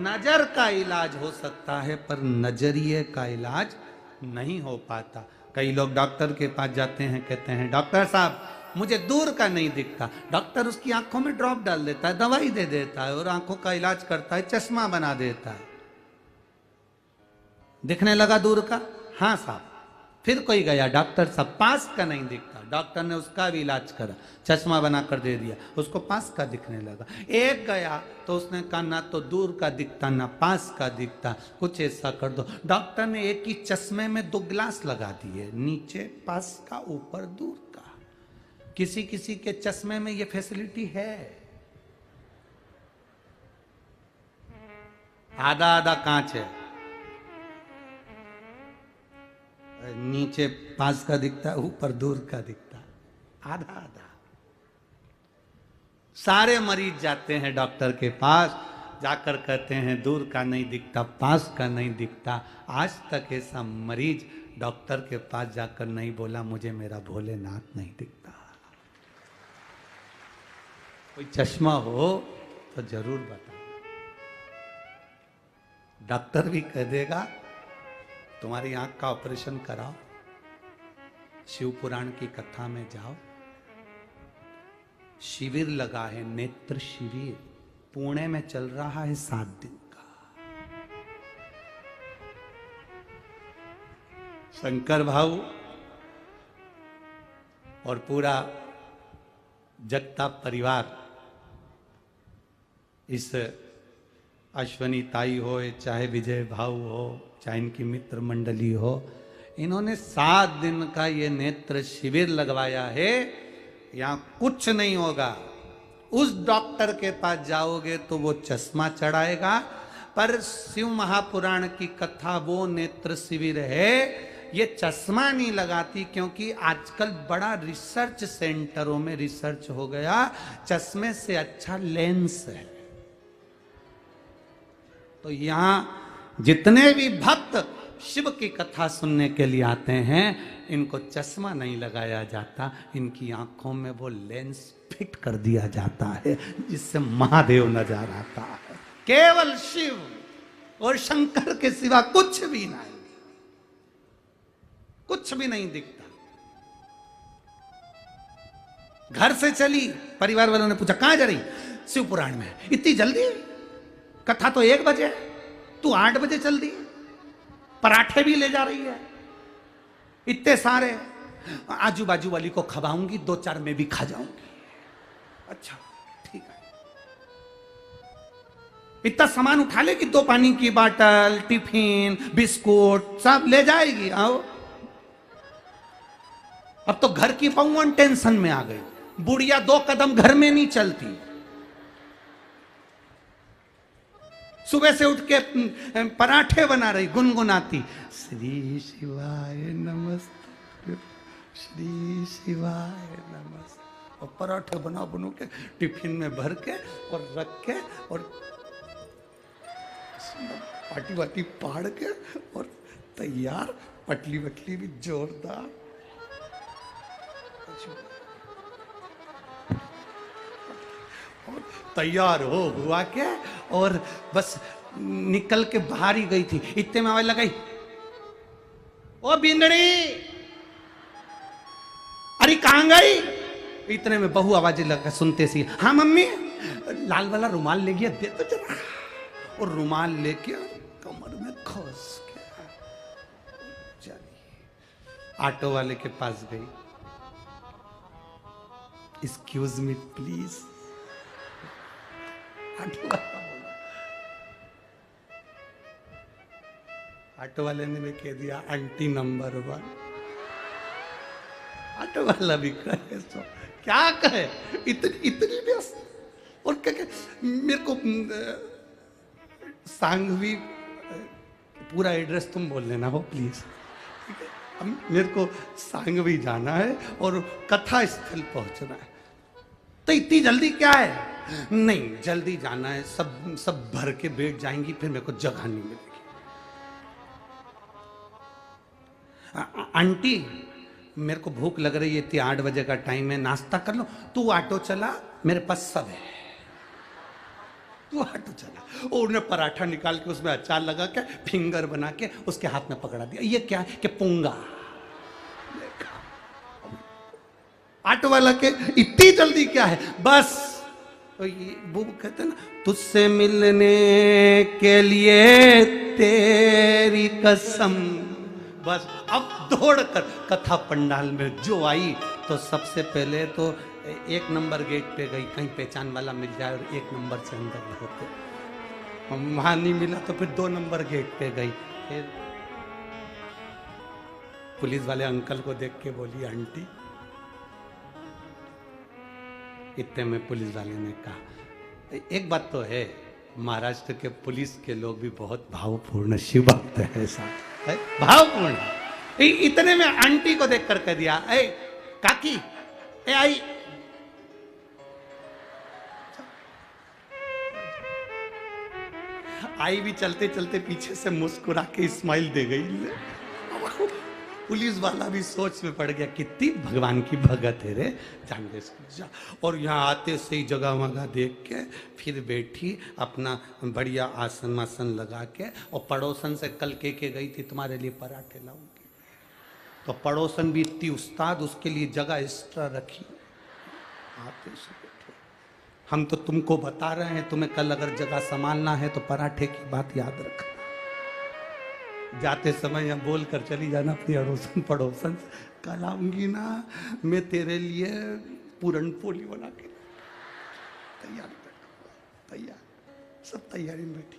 नजर का इलाज हो सकता है पर नजरिए का इलाज नहीं हो पाता। कई लोग डॉक्टर के पास जाते हैं, कहते हैं डॉक्टर साहब मुझे दूर का नहीं दिखता। डॉक्टर उसकी आंखों में ड्रॉप डाल देता है, दवाई दे देता है और आंखों का इलाज करता है, चश्मा बना देता है। दिखने लगा दूर का? हाँ साहब। फिर कोई गया, डॉक्टर साहब पास का नहीं दिखता, डॉक्टर ने उसका भी इलाज करा, चश्मा बना कर दे दिया, उसको पास का दिखने लगा। एक गया तो उसने कहा ना तो दूर का दिखता ना पास का दिखता, कुछ ऐसा कर दो। डॉक्टर ने एक ही चश्मे में 2 ग्लास लगा दिए, नीचे पास का ऊपर दूर का। किसी किसी के चश्मे में ये फैसिलिटी है। आधा आधा कांच है, नीचे पास का दिखता है, ऊपर दूर का दिखता है, आधा आधा। सारे मरीज जाते हैं डॉक्टर के पास, जाकर कहते हैं दूर का नहीं दिखता, पास का नहीं दिखता। आज तक ऐसा मरीज डॉक्टर के पास जाकर नहीं बोला मुझे मेरा भोलेनाथ नहीं दिखता। कोई चश्मा हो तो जरूर बताओ। डॉक्टर भी कह देगा तुम्हारी आंख का ऑपरेशन कराओ, शिव पुराण की कथा में जाओ। शिविर लगा है, नेत्र शिविर पुणे में चल रहा है 7 दिन का। शंकर भाऊ और पूरा जगताप परिवार, इस अश्वनी ताई हो चाहे विजय भाऊ हो चाहे इनकी मित्र मंडली हो, इन्होंने 7 दिन का ये नेत्र शिविर लगवाया है। यहां कुछ नहीं होगा। उस डॉक्टर के पास जाओगे तो वो चश्मा चढ़ाएगा, पर शिव महापुराण की कथा वो नेत्र शिविर है, ये चश्मा नहीं लगाती। क्योंकि आजकल बड़ा रिसर्च सेंटरों में रिसर्च हो गया, चश्मे से अच्छा लेंस है। तो यहां जितने भी भक्त शिव की कथा सुनने के लिए आते हैं, इनको चश्मा नहीं लगाया जाता, इनकी आंखों में वो लेंस फिट कर दिया जाता है जिससे महादेव नजर आता है। केवल शिव और शंकर के सिवा कुछ भी नहीं, कुछ भी नहीं दिखता। घर से चली, परिवार वालों ने पूछा कहां जा रही? शिव पुराण में। इतनी जल्दी? कथा तो 1 बजे, तू 8 बजे चल दी। पराठे भी ले जा रही है इतने सारे, आजू बाजू वाली को खवाऊंगी, 2-4 मैं भी खा जाऊंगी। अच्छा ठीक है। इतना सामान उठा लेगी, 2 पानी की बाटल, टिफिन, बिस्कुट सब ले जाएगी। आओ, अब तो घर की पौन टेंशन में आ गई। बुढ़िया 2 कदम घर में नहीं चलती। सुबह से उठ के पराठे बना रही, गुनगुनाती श्री शिवाय नमस्ते, श्री शिवाय नमस्ते। और पराठे बना के टिफिन में भर के और रख के और पाटी वाटी पाड़ के और तैयार, पटली वटली भी जोरदार। और तैयार हुआ क्या, और बस निकल के बाहर ही गई थी। इतने में आवाज लगाई, ओ बिंदड़ी, अरे कहां गई? इतने में बहू आवाजें लगा सुनते सी, हाँ मम्मी, लाल वाला रुमाल ले गया, दे तो जरा। और रुमाल लेके कमर में खोस के चली। ऑटो वाले के पास गई, एक्सक्यूज मी प्लीज। ऑटो वाले ने भी कह दिया आंटी नंबर 1। ऑटो वाला भी कहे तो क्या कहे, इतनी व्यस्त। और क्या मेरे को सांघवी पूरा एड्रेस तुम बोल लेना हो प्लीज। अब मेरे को सांग भी जाना है और कथा स्थल पहुंचना है, तो इतनी जल्दी क्या है? नहीं, जल्दी जाना है, सब सब भर के बैठ जाएंगी, फिर मेरे को जगह नहीं मिलेगी। आंटी मेरे को भूख लग रही है, इतनी 8 बजे का टाइम है, नाश्ता कर लो। तू ऑटो चला, मेरे पास सब है, तू ऑटो चला। और उन्हें पराठा निकाल के उसमें अचार लगा के फिंगर बना के उसके हाथ में पकड़ा दिया। ये क्या है कि पोंगा। ऑटो वाला के इतनी जल्दी क्या है? बस तो ये वो कहते हैं ना, तुझसे मिलने के लिए तेरी कसम। बस अब दौड़कर कथा पंडाल में जो आई, तो सबसे पहले तो 1 नंबर गेट पे गई, कहीं पहचान वाला मिल जाए और 1 नंबर से अंदर होते। वहां नहीं मिला तो फिर 2 नंबर गेट पे गई। फिर पुलिस वाले अंकल को देख के बोली, आंटी। इतने में पुलिस वाले ने कहा, एक बात तो है, महाराष्ट्र के पुलिस के लोग भी बहुत भावपूर्ण शिव भक्त है, साहब है भावपूर्ण। इतने में आंटी को देख कर कह दिया, ए काकी, ए आई। आई भी चलते चलते पीछे से मुस्कुरा के स्माइल दे गई। पुलिस वाला भी सोच में पड़ गया, कितनी भगवान की भगत है रे, जान दे जा। और यहाँ आते से ही जगह वगह देख के फिर बैठी, अपना बढ़िया आसन वासन लगा के, और पड़ोसन से कल के गई थी तुम्हारे लिए पराठे लाऊंगी, तो पड़ोसन भी इतनी उस्ताद, उसके लिए जगह एक्स्ट्रा रखी। आते से बैठे, हम तो तुमको बता रहे हैं, तुम्हें कल अगर जगह संभालना है तो पराठे की बात याद रखना। जाते समय यहाँ बोल कर चली जाना अपनी अड़ोसन पड़ोसन, कल आऊंगी ना मैं तेरे लिए पूरन पोली बना के। तैयार तैयार, सब तैयारी में बैठी।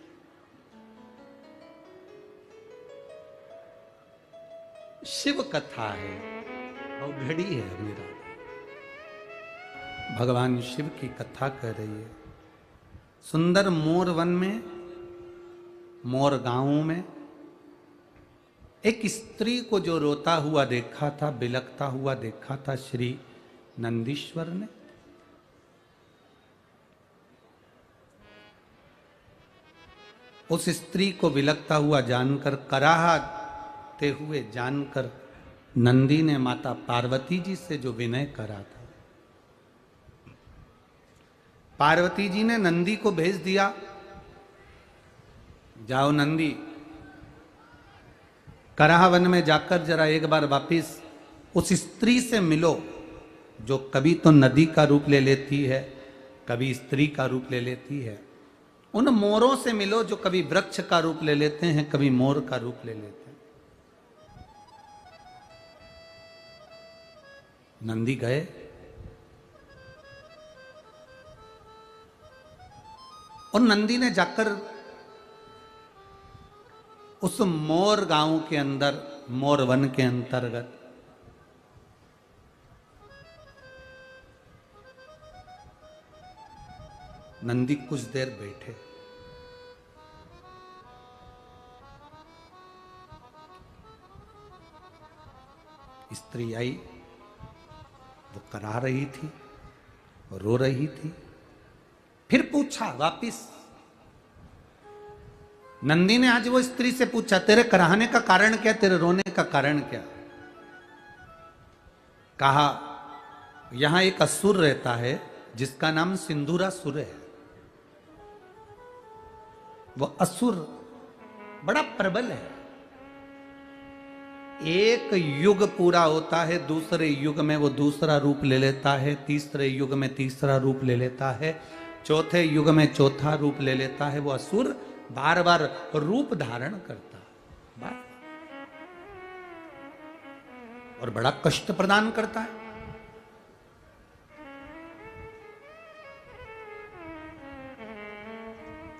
शिव कथा है और घड़ी है मेरा, भगवान शिव की कथा कर रही है। सुंदर मोर वन में, मोर गांव में एक स्त्री को जो रोता हुआ देखा था, बिलखता हुआ देखा था श्री नंदीश्वर ने। उस स्त्री को बिलखता हुआ जानकर, कराहते हुए जानकर, नंदी ने माता पार्वती जी से जो विनय करा था, पार्वती जी ने नंदी को भेज दिया, जाओ नंदी, कराह वन में जाकर जरा एक बार वापिस उस स्त्री से मिलो, जो कभी तो नदी का रूप ले लेती है, कभी स्त्री का रूप ले लेती है। उन मोरों से मिलो जो कभी वृक्ष का रूप ले लेते हैं, कभी मोर का रूप ले लेते हैं। नंदी गए, और नंदी ने जाकर उस मोर गांव के अंदर, मोर वन के अंतर्गत, नंदी कुछ देर बैठे। स्त्री आई, वो करा रही थी, रो रही थी। फिर पूछा वापिस, नंदी ने आज वो स्त्री से पूछा, तेरे कराहने का कारण क्या, तेरे रोने का कारण क्या? कहा, यहां एक असुर रहता है जिसका नाम सिंदूरासुर है। वो असुर बड़ा प्रबल है। एक युग पूरा होता है, दूसरे युग में वो दूसरा रूप ले लेता है, तीसरे युग में तीसरा रूप ले लेता है, चौथे युग में चौथा रूप ले लेता है। वो असुर बार बार रूप धारण करता है और बड़ा कष्ट प्रदान करता है।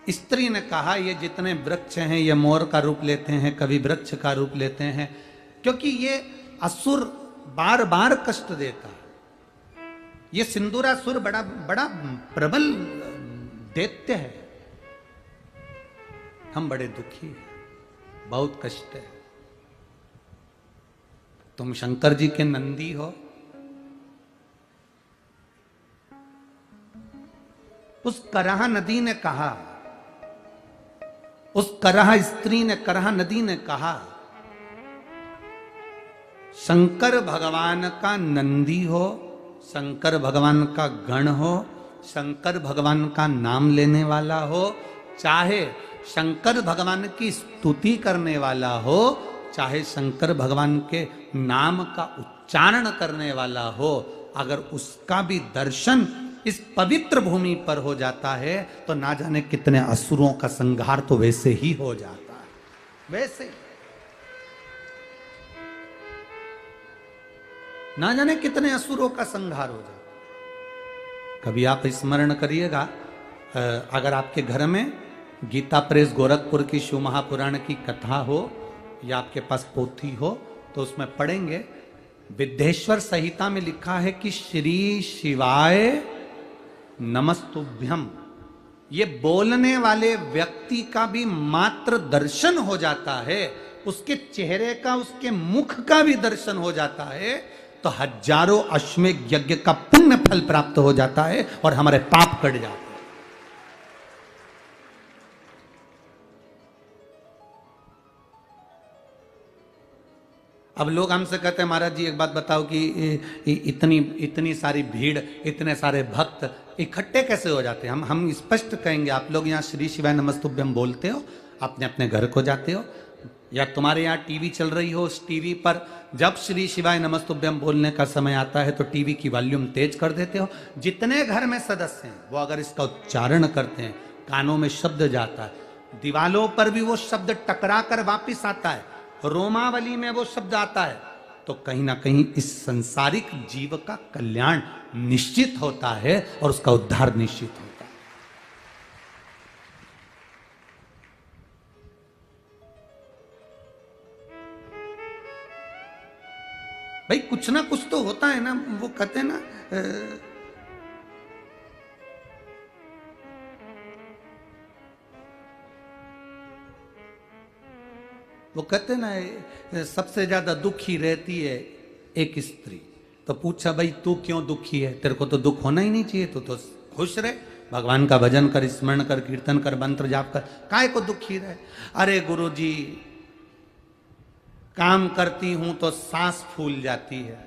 स्त्री ने कहा, ये जितने वृक्ष हैं ये मोर का रूप लेते हैं, कभी वृक्ष का रूप लेते हैं, क्योंकि ये असुर बार बार कष्ट देता है। ये सिंदूरासुर बड़ा बड़ा प्रबल दैत्य है। हम बड़े दुखी हैं, बहुत कष्ट है। तुम शंकर जी के नंदी हो। उस कराह नदी ने कहा, उस कराह स्त्री ने, कराह नदी ने कहा, शंकर भगवान का नंदी हो, शंकर भगवान का गण हो, शंकर भगवान का नाम लेने वाला हो, चाहे शंकर भगवान की स्तुति करने वाला हो, चाहे शंकर भगवान के नाम का उच्चारण करने वाला हो, अगर उसका भी दर्शन इस पवित्र भूमि पर हो जाता है तो ना जाने कितने असुरों का संहार तो वैसे ही हो जाता है। वैसे ना जाने कितने असुरों का संहार हो जाता। कभी आप स्मरण करिएगा, अगर आपके घर में गीता प्रेस गोरखपुर की शिव महापुराण की कथा हो या आपके पास पोथी हो तो उसमें पढ़ेंगे, विद्येश्वर संहिता में लिखा है कि श्री शिवाय नमस्तुभ्यम। ये बोलने वाले व्यक्ति का भी मात्र दर्शन हो जाता है, उसके चेहरे का, उसके मुख का भी दर्शन हो जाता है तो हजारों अश्वमेध यज्ञ का पुण्य फल प्राप्त हो जाता है और हमारे पाप कट जाते हैं। अब लोग हमसे कहते हैं महाराज जी एक बात बताओ कि इतनी सारी भीड़, इतने सारे भक्त इकट्ठे कैसे हो जाते हैं? हम स्पष्ट कहेंगे, आप लोग यहाँ श्री शिवाय नमस्तुभ्यम बोलते हो, अपने अपने घर को जाते हो, या तुम्हारे यहाँ टीवी चल रही हो, उस टीवी पर जब श्री शिवाय नमस्तुभ्यम बोलने का समय आता है तो टीवी की वॉल्यूम तेज कर देते हो। जितने घर में सदस्य हैं वो अगर इसका उच्चारण करते हैं, कानों में शब्द जाता है, दीवालों पर भी वो शब्द टकरा कर वापिस आता है, रोमावली में वो शब्द आता है, तो कहीं ना कहीं इस संसारिक जीव का कल्याण निश्चित होता है और उसका उद्धार निश्चित होता है। भाई कुछ ना कुछ तो होता है ना, वो कहते हैं ना, वो कहते ना सबसे ज्यादा दुखी रहती है एक स्त्री। तो पूछा भाई तू क्यों दुखी है? तेरे को तो दुख होना ही नहीं चाहिए, तू तो खुश रहे, भगवान का भजन कर, स्मरण कर, कीर्तन कर, मंत्र जाप कर, काहे को दुखी रहे? अरे गुरुजी काम करती हूं तो सांस फूल जाती है,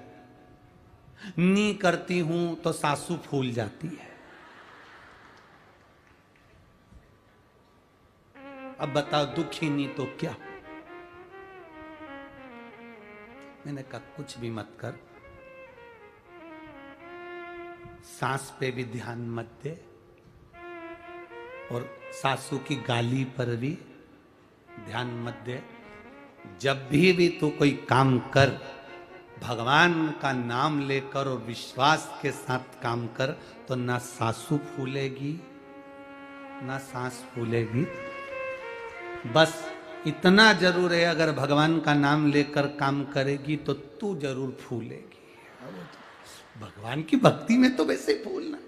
नी करती हूं तो सासू फूल जाती है। अब बताओ दुखी नहीं तो क्या? मैंने कहा कुछ भी मत कर, सांस पे भी ध्यान मत दे और सासू की गाली पर भी ध्यान मत दे। जब भी तू कोई काम कर, भगवान का नाम लेकर और विश्वास के साथ काम कर, तो ना सासू फूलेगी ना सांस फूलेगी। बस इतना जरूर है, अगर भगवान का नाम लेकर काम करेगी तो तू जरूर फूलेगी। भगवान की भक्ति में तो वैसे ही फूलना।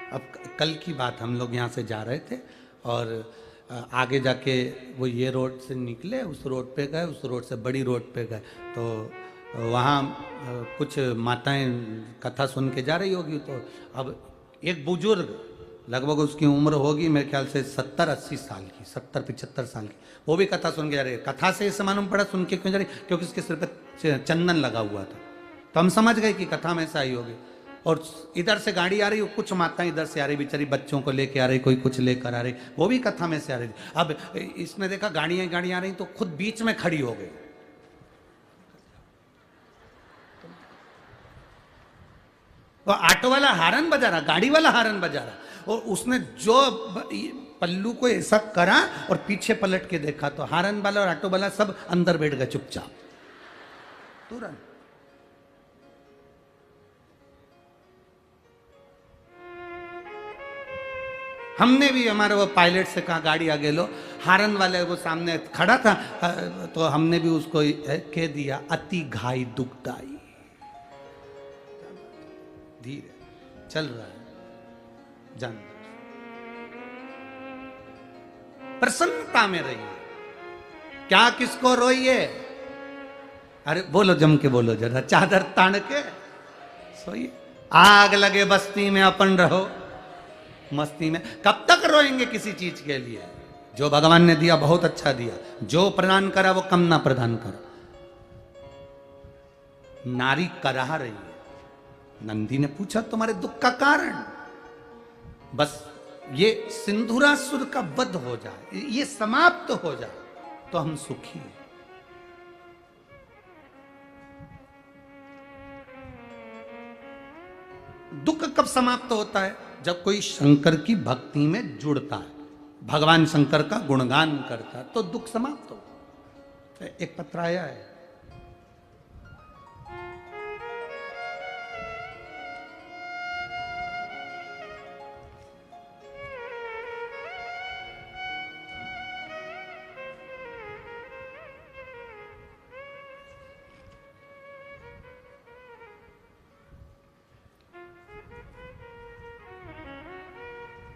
अब कल की बात, हम लोग यहाँ से जा रहे थे और आगे जाके वो ये रोड से निकले, उस रोड पे गए, उस रोड से बड़ी रोड पे गए तो वहाँ कुछ माताएं कथा सुन के जा रही होगी। तो अब एक बुजुर्ग, लगभग उसकी उम्र होगी मेरे ख्याल से 70-80 साल की, 70-75 साल की, वो भी कथा सुन के जा रही है। कथा से ऐसे मालूम पड़ा सुन के क्यों जा रही, क्योंकि उसके सिर पर चंदन लगा हुआ था, तो हम समझ गए कि कथा में ऐसा आई होगी। और इधर से गाड़ी आ रही, कुछ माताएं इधर से आ रही, बेचारी बच्चों को लेके आ रही, कोई कुछ लेकर आ रही, वो भी कथा में से आ रही। अब इसने देखा गाड़ियां आ रही तो खुद बीच में खड़ी हो गई। वो ऑटो वाला हारन बजा रहा, गाड़ी वाला हारन बजा रहा, और उसने जो पल्लू को ऐसा करा और पीछे पलट के देखा तो हारन वाला और ऑटो वाला सब अंदर बैठ गए चुपचाप तुरंत। हमने भी, हमारे वो पायलट से कहा गाड़ी आगे लो, हारन वाले वो सामने खड़ा था तो हमने भी उसको कह दिया अति घाई दुखदाई, धीरे। चल रहा है, जान प्रसन्नता में रहिए। क्या किसको रोइए? अरे बोलो, जम के बोलो जरा, चादर तान के सोइए। आग लगे बस्ती में अपन रहो मस्ती में। कब तक रोएंगे किसी चीज के लिए? जो भगवान ने दिया बहुत अच्छा दिया, जो प्रदान करा वो कम ना प्रदान करा। नारी कराह रही है। नंदी ने पूछा तुम्हारे दुख का कारण? बस ये सिंधुरासुर का वध हो जाए, ये समाप्त हो जाए तो हम सुखी हैं। दुख कब समाप्त होता है? जब कोई शंकर की भक्ति में जुड़ता है, भगवान शंकर का गुणगान करता है, तो दुख समाप्त होता है। एक पत्र आया है,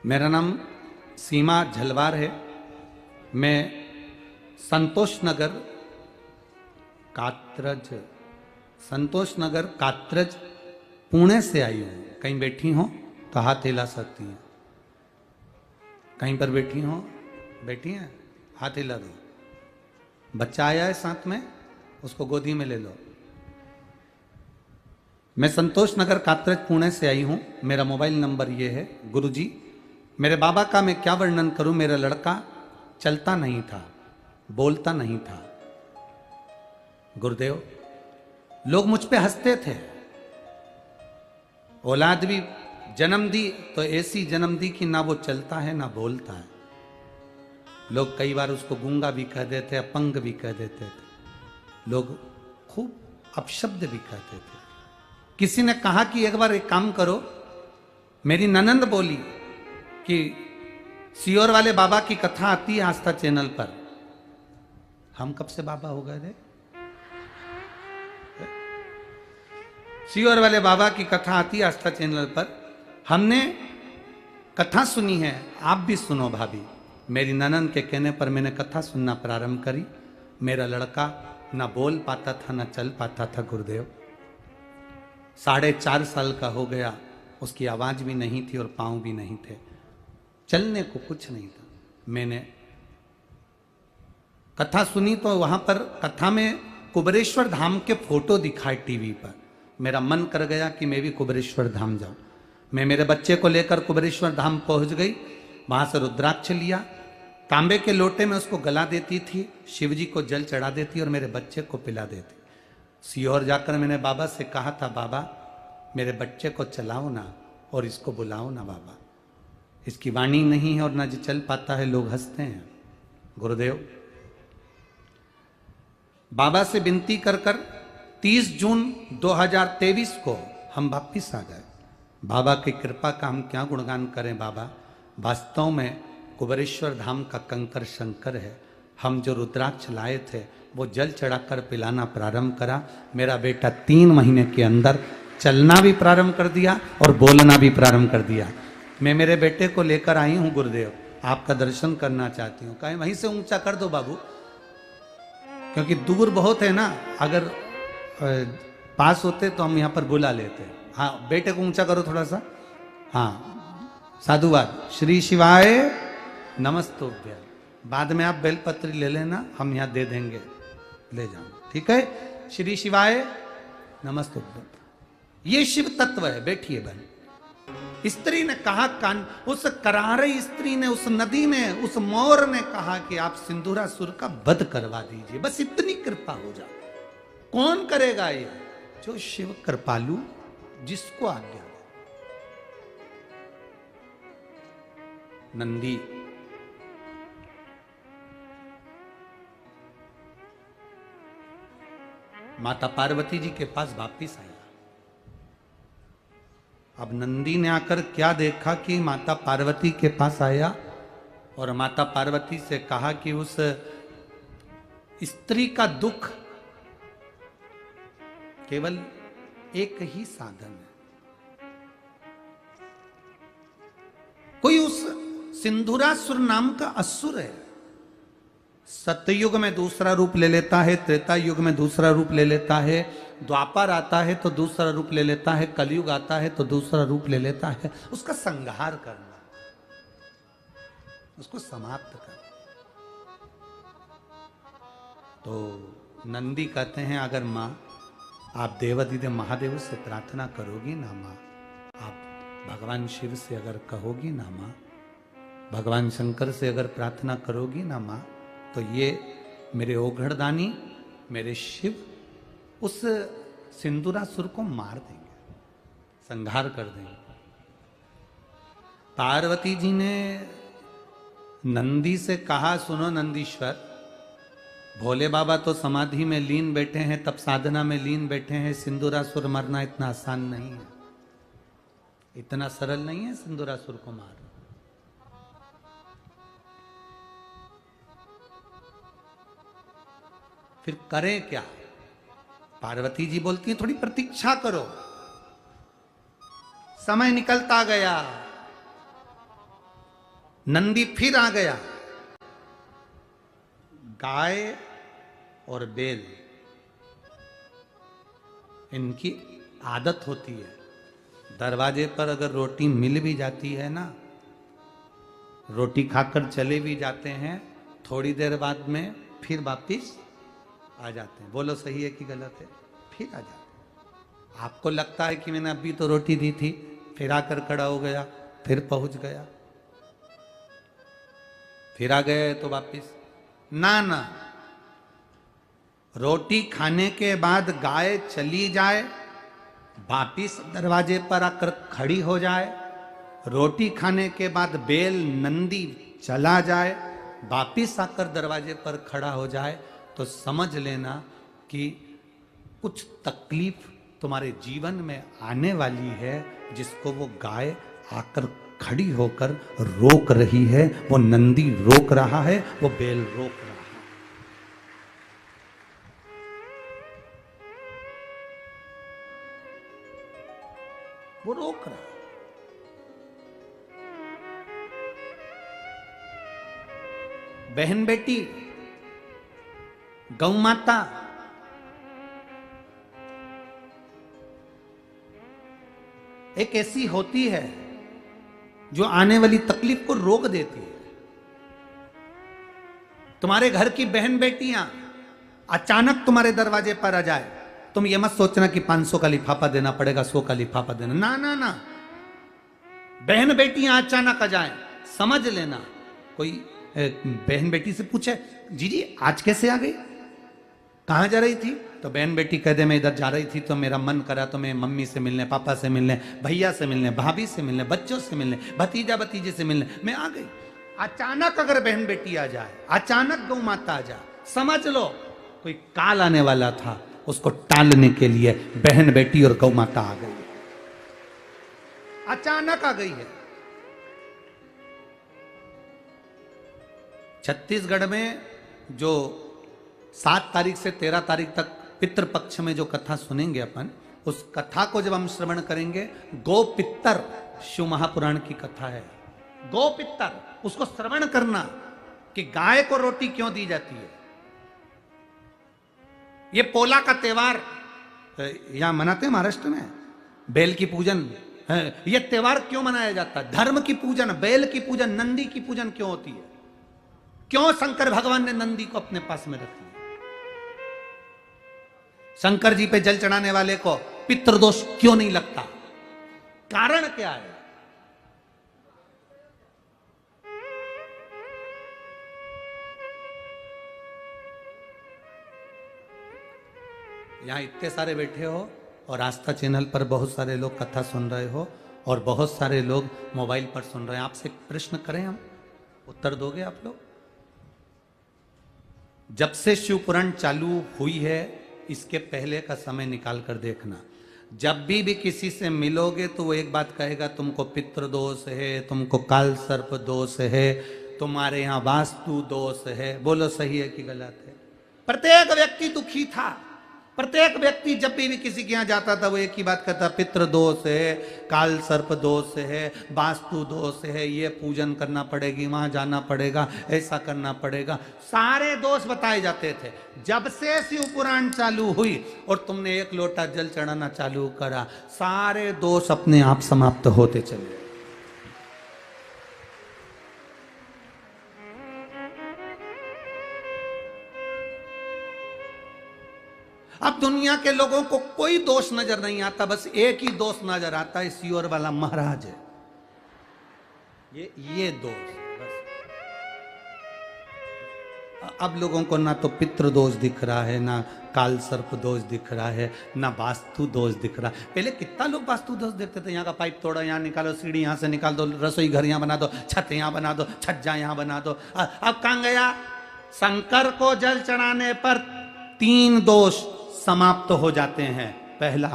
मेरा नाम सीमा झलवार है। मैं संतोष नगर कात्रज पुणे से आई हूँ। कहीं बैठी हो तो हाथ हिला सकती हैं, कहीं पर बैठी हो, बैठी हैं, हाथ हिला दो। बच्चा आया है साथ में, उसको गोदी में ले लो। मैं संतोष नगर कात्रज पुणे से आई हूँ। मेरा मोबाइल नंबर ये है। गुरुजी, मेरे बाबा का मैं क्या वर्णन करूं। मेरा लड़का चलता नहीं था, बोलता नहीं था। गुरुदेव, लोग मुझ पे हंसते थे। औलाद भी जन्म दी तो ऐसी जन्म दी कि ना वो चलता है ना बोलता है। लोग कई बार उसको गूंगा भी कह देते, अपंग भी कह देते थे। लोग खूब अपशब्द भी कहते थे। किसी ने कहा कि एक बार एक काम करो। मेरी ननंद बोली कि सियोर वाले बाबा की कथा आती है आस्था चैनल पर। हम कब से बाबा हो गए थे? सियोर वाले बाबा की कथा आती है आस्था चैनल पर। हमने कथा सुनी है, आप भी सुनो भाभी। मेरी ननंद के कहने पर मैंने कथा सुनना प्रारंभ करी। मेरा लड़का ना बोल पाता था ना चल पाता था। गुरुदेव, 4.5 साल का हो गया, उसकी आवाज भी नहीं थी और पांव भी नहीं थे, चलने को कुछ नहीं था। मैंने कथा सुनी तो वहां पर कथा में कुबेरेश्वर धाम के फोटो दिखाए टीवी पर। मेरा मन कर गया कि मैं भी कुबेरेश्वर धाम जाऊं। मैं मेरे बच्चे को लेकर कुबेरेश्वर धाम पहुंच गई। वहां से रुद्राक्ष लिया, तांबे के लोटे में उसको गला देती थी, शिव जी को जल चढ़ा देती और मेरे बच्चे को पिला देती। सीहोर जाकर मैंने बाबा से कहा था, बाबा मेरे बच्चे को चलाओ ना और इसको बुलाओ ना बाबा, इसकी वाणी नहीं है और ना जो चल पाता है, लोग हंसते हैं। गुरुदेव, बाबा से विनती कर 30 जून 2023 को हम वापिस आ गए। बाबा की कृपा का हम क्या गुणगान करें। बाबा वास्तव में कुबेरेश्वर धाम का कंकर शंकर है। हम जो रुद्राक्ष लाए थे वो जल चढ़ाकर पिलाना प्रारंभ करा। मेरा बेटा 3 महीने के अंदर चलना भी प्रारंभ कर दिया और बोलना भी प्रारंभ कर दिया। मैं मेरे बेटे को लेकर आई हूं गुरुदेव, आपका दर्शन करना चाहती हूँ। कहीं वहीं से ऊंचा कर दो बाबू, क्योंकि दूर बहुत है ना। अगर पास होते तो हम यहाँ पर बुला लेते। हाँ, बेटे को ऊंचा करो थोड़ा सा। हाँ, साधुवाद। श्री शिवाय नमस्तोभ्य। बाद में आप बेलपत्री ले लेना, हम यहाँ दे देंगे, ले जाओ, ठीक है। श्री शिवाय नमस्तोभ्य। ये शिव तत्व है। बैठिए बहन। स्त्री ने कहा, कान उस करारे स्त्री ने, उस नदी ने, उस मोर ने कहा कि आप सिंधुरासुर का वध करवा दीजिए, बस इतनी कृपा हो जाए। कौन करेगा ये? जो शिव कृपालु, जिसको आज्ञा दे। नंदी माता पार्वती जी के पास वापिस आया। अब नंदी ने आकर क्या देखा कि माता पार्वती के पास आया और माता पार्वती से कहा कि उस स्त्री का दुख केवल एक ही साधन है, सिंधुरासुर नाम का असुर है। सतयुग में दूसरा रूप ले लेता है, त्रेता युग में दूसरा रूप ले लेता है, द्वापर आता है तो दूसरा रूप ले लेता है, कलयुग आता है तो दूसरा रूप ले लेता है। उसका संहार करना, उसको समाप्त करना। तो नंदी कहते हैं अगर माँ आप देवाधिदेव महादेव से प्रार्थना करोगी ना माँ, आप भगवान शिव से अगर कहोगी ना माँ, भगवान शंकर से अगर प्रार्थना करोगी ना माँ, तो ये मेरे ओघड़दानी मेरे शिव उस सिंदूरासुर को मार देंगे, संहार कर देंगे। पार्वती जी ने नंदी से कहा, सुनो नंदीश्वर, भोले बाबा तो समाधि में लीन बैठे हैं, तब साधना में लीन बैठे हैं, सिंदूरासुर मरना इतना आसान नहीं है, इतना सरल नहीं है सिंदूरासुर को मारना। फिर करें क्या? पार्वती जी बोलती है थोड़ी प्रतीक्षा करो। समय निकलता गया, नंदी फिर आ गया। गाय और बैल इनकी आदत होती है, दरवाजे पर अगर रोटी मिल भी जाती है ना, रोटी खाकर चले भी जाते हैं, थोड़ी देर बाद में फिर वापिस आ जाते हैं। बोलो सही है कि गलत है? फिर आ जाते हैं। आपको लगता है कि मैंने अभी तो रोटी दी थी, फिर आकर खड़ा हो गया, फिर पहुंच गया, फिर आ गए तो वापिस ना ना। रोटी खाने के बाद गाय चली जाए, वापिस दरवाजे पर आकर खड़ी हो जाए, रोटी खाने के बाद बैल नंदी चला जाए, वापिस आकर दरवाजे पर खड़ा हो जाए, तो समझ लेना कि कुछ तकलीफ तुम्हारे जीवन में आने वाली है, जिसको वो गाय आकर खड़ी होकर रोक रही है, वो नंदी रोक रहा है, वो बैल रोक रहा है। वो रोक रहा है। बहन बेटी, गौ माता, एक ऐसी होती है जो आने वाली तकलीफ को रोक देती है। तुम्हारे घर की बहन बेटियां अचानक तुम्हारे दरवाजे पर आ जाए, तुम ये मत सोचना कि 500 का लिफाफा देना पड़ेगा, 100 का लिफाफा देना, ना ना ना। बहन बेटियां अचानक आ जाए, समझ लेना। कोई बहन बेटी से पूछे, जीजी आज कैसे आ गई, कहां जा रही थी? तो बहन बेटी कह दे मैं इधर जा रही थी, तो मेरा मन करा तो मैं मम्मी से मिलने, पापा से मिलने, भैया से मिलने, भाभी से मिलने, बच्चों से मिलने, भतीजा भतीजे से मिलने मैं आ गई। अचानक अगर बहन बेटी आ जाए, अचानक गौ माता आ जाए, समझ लो कोई काल आने वाला था, उसको टालने के लिए बहन बेटी और गौ माता आ गई, अचानक आ गई है। छत्तीसगढ़ में जो 7 तारीख से 13 तारीख तक पितृपक्ष में जो कथा सुनेंगे अपन, उस कथा को जब हम श्रवण करेंगे, गो पितर शिव महापुराण की कथा है। गो पितर, उसको श्रवण करना कि गाय को रोटी क्यों दी जाती है। ये पोला का त्योहार यहां मनाते हैं महाराष्ट्र में, बैल की पूजन, ये त्योहार क्यों मनाया जाता है? धर्म की पूजन, बैल की पूजन, नंदी की पूजन क्यों होती है? क्यों शंकर भगवान ने नंदी को अपने पास में रखा? शंकर जी पे जल चढ़ाने वाले को पितृदोष क्यों नहीं लगता? कारण क्या है? यहां इतने सारे बैठे हो और आस्था चैनल पर बहुत सारे लोग कथा सुन रहे हो और बहुत सारे लोग मोबाइल पर सुन रहे हैं। आपसे एक प्रश्न करें, हम उत्तर दोगे आप लोग? जब से शिव पुराण चालू हुई है, इसके पहले का समय निकाल कर देखना, जब भी किसी से मिलोगे तो वो एक बात कहेगा, तुमको पितृ दोष है, तुमको काल सर्प दोष है, तुम्हारे यहां वास्तु दोष है। बोलो सही है कि गलत है? प्रत्येक व्यक्ति दुखी था, प्रत्येक व्यक्ति जब भी किसी के यहाँ जाता था वो एक ही बात कहता, पितृ दोष है, काल सर्प दोष है, वास्तु दोष है, ये पूजन करना पड़ेगी, वहां जाना पड़ेगा, ऐसा करना पड़ेगा, सारे दोष बताए जाते थे। जब से शिव पुराण चालू हुई और तुमने एक लोटा जल चढ़ाना चालू करा, सारे दोष अपने आप समाप्त होते चले। अब दुनिया के लोगों को कोई दोष नजर नहीं आता, बस एक ही दोष नजर आता है, सियोर वाला महाराज है, ये दोष बस। अब लोगों को ना तो पितृ दोष दिख रहा है, ना काल सर्प दोष दिख रहा है, ना वास्तु दोष दिख रहा है। पहले कितना लोग वास्तु दोष देखते थे, यहाँ का पाइप तोड़ो, यहाँ निकालो, सीढ़ी यहाँ से निकाल दो, रसोई घर यहाँ बना दो, छत यहाँ बना दो, छज्जा यहाँ बना दो। अब कहाँ गया? शंकर को जल चढ़ाने पर 3 दोष समाप्त हो जाते हैं। पहला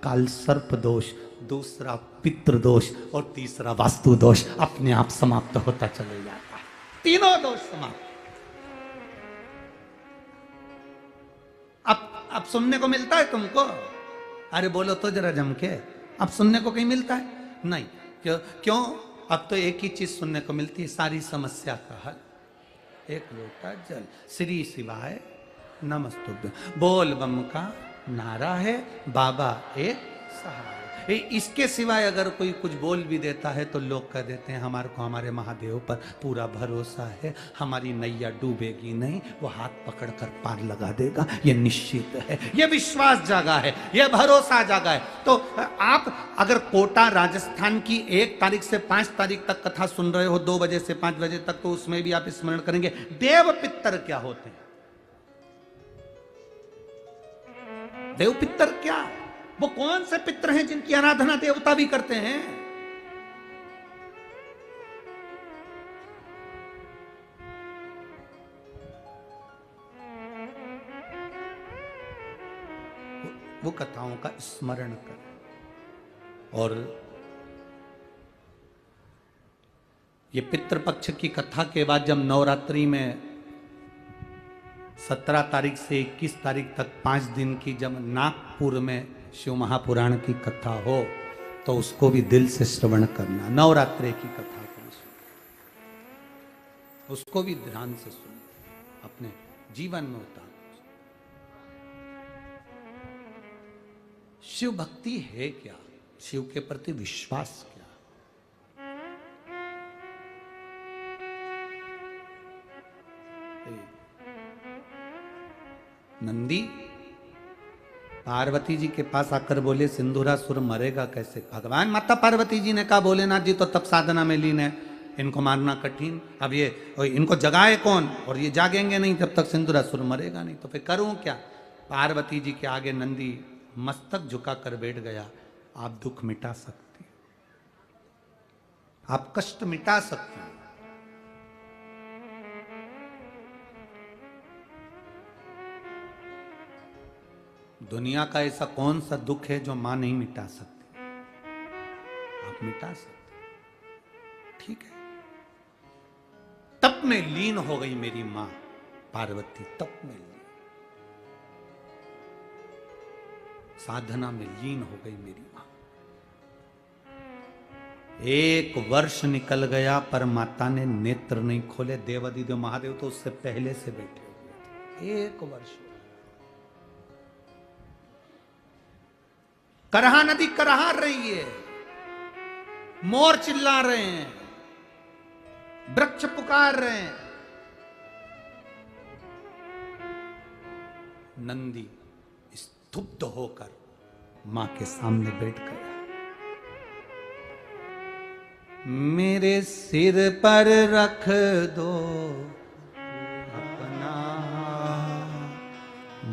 काल सर्प दोष, दूसरा पितृ दोष और तीसरा वास्तु दोष अपने आप समाप्त होता चले जाता है। तीनों दोष समाप्त। अब सुनने को मिलता है तुमको? अरे बोलो तो जरा जम के। अब सुनने को कहीं मिलता है? नहीं। क्यों? अब तो एक ही चीज सुनने को मिलती है, सारी समस्या का हल। एक लोटा जल, श्री शिवाय नमस्तुभ्यं, बोल बम का नारा है, बाबा एक सहारा। इसके सिवाय अगर कोई कुछ बोल भी देता है तो लोग कह देते हैं हमारे को हमारे महादेव पर पूरा भरोसा है, हमारी नैया डूबेगी नहीं, वो हाथ पकड़ कर पार लगा देगा, ये निश्चित है, ये विश्वास जागा है, ये भरोसा जागा है। तो आप अगर कोटा राजस्थान की 1 तारीख से 5 तारीख तक कथा सुन रहे हो, 2 बजे से 5 बजे तक, तो उसमें भी आप स्मरण करेंगे देव पितर क्या होते हैं। देव पितर क्या? वो कौन से पितर हैं जिनकी आराधना देवता भी करते हैं? वो कथाओं का स्मरण करें। और ये पितृपक्ष की कथा के बाद जब नवरात्रि में 17 तारीख से 21 तारीख तक 5 दिन की जब नागपुर में शिव महापुराण की कथा हो तो उसको भी दिल से श्रवण करना। नवरात्रि की कथा को भी सुन, उसको भी ध्यान से सुन, अपने जीवन में उतार। शिव भक्ति है क्या? शिव के प्रति विश्वास क्या? नंदी पार्वती जी के पास आकर बोले सिंदूरासुर मरेगा कैसे? भगवान माता पार्वती जी ने कहा भोलेनाथ जी तो तब साधना में लीन है, इनको मारना कठिन। अब ये इनको जगाए कौन? और ये जागेंगे नहीं जब तक सिंदूरासुर मरेगा नहीं, तो फिर करूं क्या? पार्वती जी के आगे नंदी मस्तक झुका कर बैठ गया। आप दुख मिटा सकती, आप कष्ट मिटा सकती, दुनिया का ऐसा कौन सा दुख है जो मां नहीं मिटा सकती? आप मिटा सकते, ठीक है। तप में लीन हो गई मेरी मां पार्वती, तप में लीन, साधना में लीन हो गई मेरी मां। 1 वर्ष निकल गया पर माता ने नेत्र नहीं खोले। देवादिदेव महादेव तो उससे पहले से बैठे हुए थे। 1 वर्ष। करहा नदी करहा रही है, मोर चिल्ला रहे हैं, वृक्ष पुकार रहे हैं, नंदी स्तुब्ध होकर मां के सामने बैठ गया। मेरे सिर पर रख दो अपना,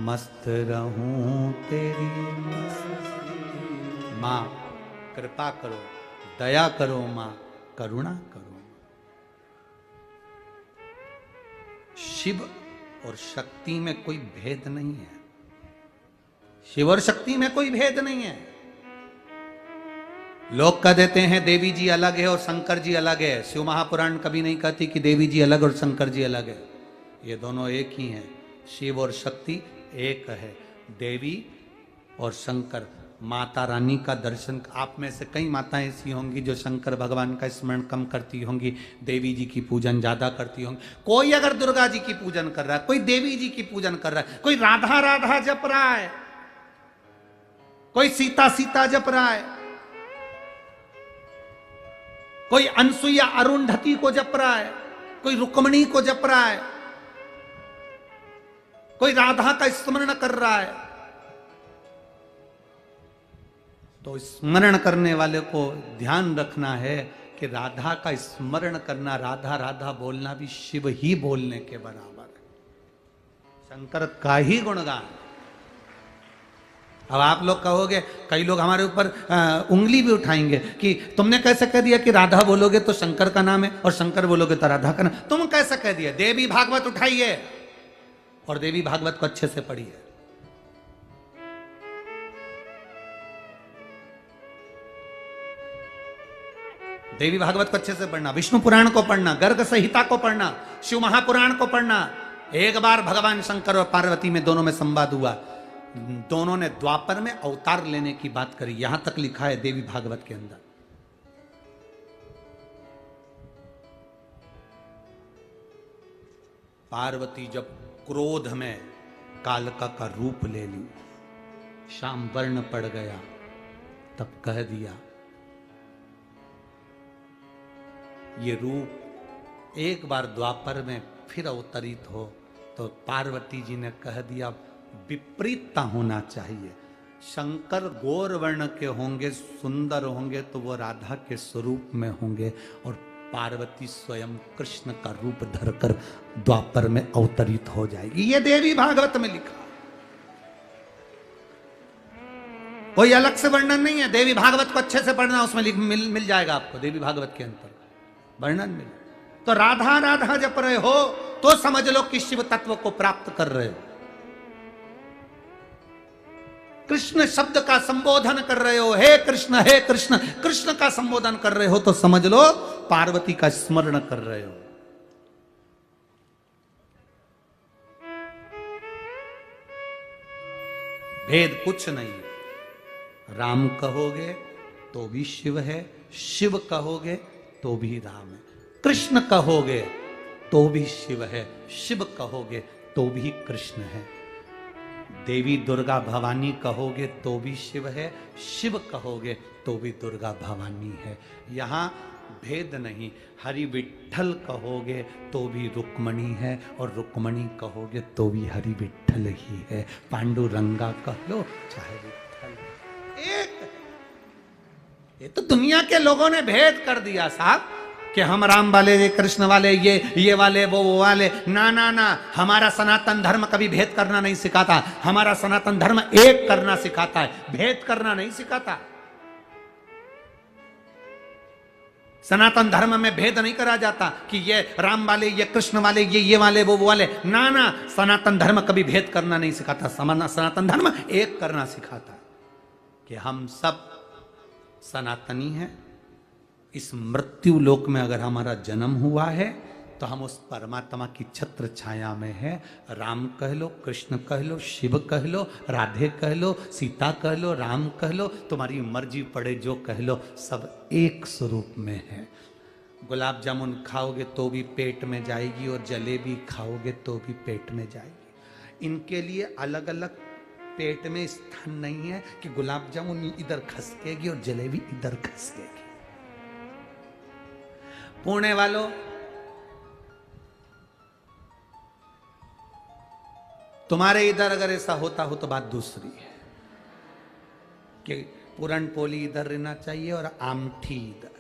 मस्त रहूं तेरी मस्ती। मां कृपा करो, दया करो, मां करुणा करो। शिव और शक्ति में कोई भेद नहीं है, शिव और शक्ति में कोई भेद नहीं है। लोग कह देते हैं देवी जी अलग है और शंकर जी अलग है। शिव महापुराण कभी नहीं कहती कि देवी जी अलग और शंकर जी अलग है। ये दोनों एक ही हैं। शिव और शक्ति एक है। देवी और शंकर, माता रानी का दर्शन। आप में से कई माताएं ऐसी होंगी जो शंकर भगवान का स्मरण कम करती होंगी, देवी जी की पूजन ज्यादा करती होंगी। कोई अगर दुर्गा जी की पूजन कर रहा है, कोई देवी जी की पूजन कर रहा है, कोई राधा राधा जप रहा है, कोई सीता सीता जप रहा है, कोई अनसुईया अरुंधति को जप रहा है, कोई रुक्मणी को जप रहा है, कोई राधा का स्मरण कर रहा है। तो स्मरण करने वाले को ध्यान रखना है कि राधा का स्मरण करना, राधा राधा बोलना भी शिव ही बोलने के बराबर है, शंकर का ही गुणगान। अब आप लोग कहोगे, कई लोग हमारे ऊपर उंगली भी उठाएंगे कि तुमने कैसे कह दिया कि राधा बोलोगे तो शंकर का नाम है और शंकर बोलोगे तो राधा का नाम। तुम कैसे कह दिया? देवी भागवत उठाइए और देवी भागवत को अच्छे से पढ़िए। देवी भागवत को अच्छे से पढ़ना, विष्णु पुराण को पढ़ना, गर्ग संहिता को पढ़ना, शिव महापुराण को पढ़ना। एक बार भगवान शंकर और पार्वती में दोनों में संवाद हुआ, दोनों ने द्वापर में अवतार लेने की बात करी, यहां तक लिखा है देवी भागवत के अंदर। पार्वती जब क्रोध में कालका का रूप ले ली, शाम वर्ण पड़ गया, तब कह दिया ये रूप एक बार द्वापर में फिर अवतरित हो, तो पार्वती जी ने कह दिया विपरीतता होना चाहिए। शंकर गौर वर्ण के होंगे, सुंदर होंगे, तो वो राधा के स्वरूप में होंगे, और पार्वती स्वयं कृष्ण का रूप धरकर द्वापर में अवतरित हो जाएगी। ये देवी भागवत में लिखा, कोई अलग से वर्णन नहीं है। देवी भागवत को अच्छे से पढ़ना, उसमें मिल जाएगा आपको, देवी भागवत के अंतर वर्णन मिले। तो राधा राधा जप रहे हो तो समझ लो कि शिव तत्व को प्राप्त कर रहे हो। कृष्ण शब्द का संबोधन कर रहे हो, हे कृष्ण हे कृष्ण, कृष्ण का संबोधन कर रहे हो, तो समझ लो पार्वती का स्मरण कर रहे हो। भेद कुछ नहीं है। राम कहोगे तो भी शिव है, शिव कहोगे तो भी राम है, कृष्ण कहोगे तो भी शिव है, शिव कहोगे तो भी कृष्ण है। देवी दुर्गा भवानी कहोगे तो भी शिव है, शिव कहोगे तो भी दुर्गा भवानी है। यहां भेद नहीं। हरि विठ्ठल कहोगे तो भी रुक्मणी है, और रुक्मणी कहोगे तो भी हरि विठ्ठल ही है। पांडुरंगा कह लो चाहे विठ्ठल, एक। ये तो दुनिया के लोगों ने भेद कर दिया साहब, कि हम राम वाले, ये कृष्ण वाले, ये वाले, वो वाले। ना ना ना, हमारा सनातन धर्म कभी भेद करना नहीं सिखाता। हमारा सनातन धर्म एक करना सिखाता है, भेद करना नहीं सिखाता। सनातन धर्म में भेद नहीं करा जाता कि ये राम वाले, ये कृष्ण वाले, ये वाले, वो वाले। ना ना, सनातन धर्म कभी भेद करना नहीं सिखाता। सनातन धर्म एक करना सिखाता कि हम सब सनातनी हैं। इस मृत्यु लोक में अगर हमारा जन्म हुआ है तो हम उस परमात्मा की छत्र छाया में है। राम कह लो, कृष्ण कह लो, शिव कह लो, राधे कह लो, सीता कह लो, राम कह लो, तुम्हारी मर्जी पड़े जो कह लो, सब एक स्वरूप में है। गुलाब जामुन खाओगे तो भी पेट में जाएगी, और जलेबी खाओगे तो भी पेट में जाएगी। इनके लिए अलग अलग पेट में स्थान नहीं है कि गुलाब जामुन इधर खसकेगी और जलेबी इधर खसकेगी। पुणे वालों, तुम्हारे इधर अगर ऐसा होता हो तो बात दूसरी है कि पूरन पोली इधर रहना चाहिए और आमठी इधर,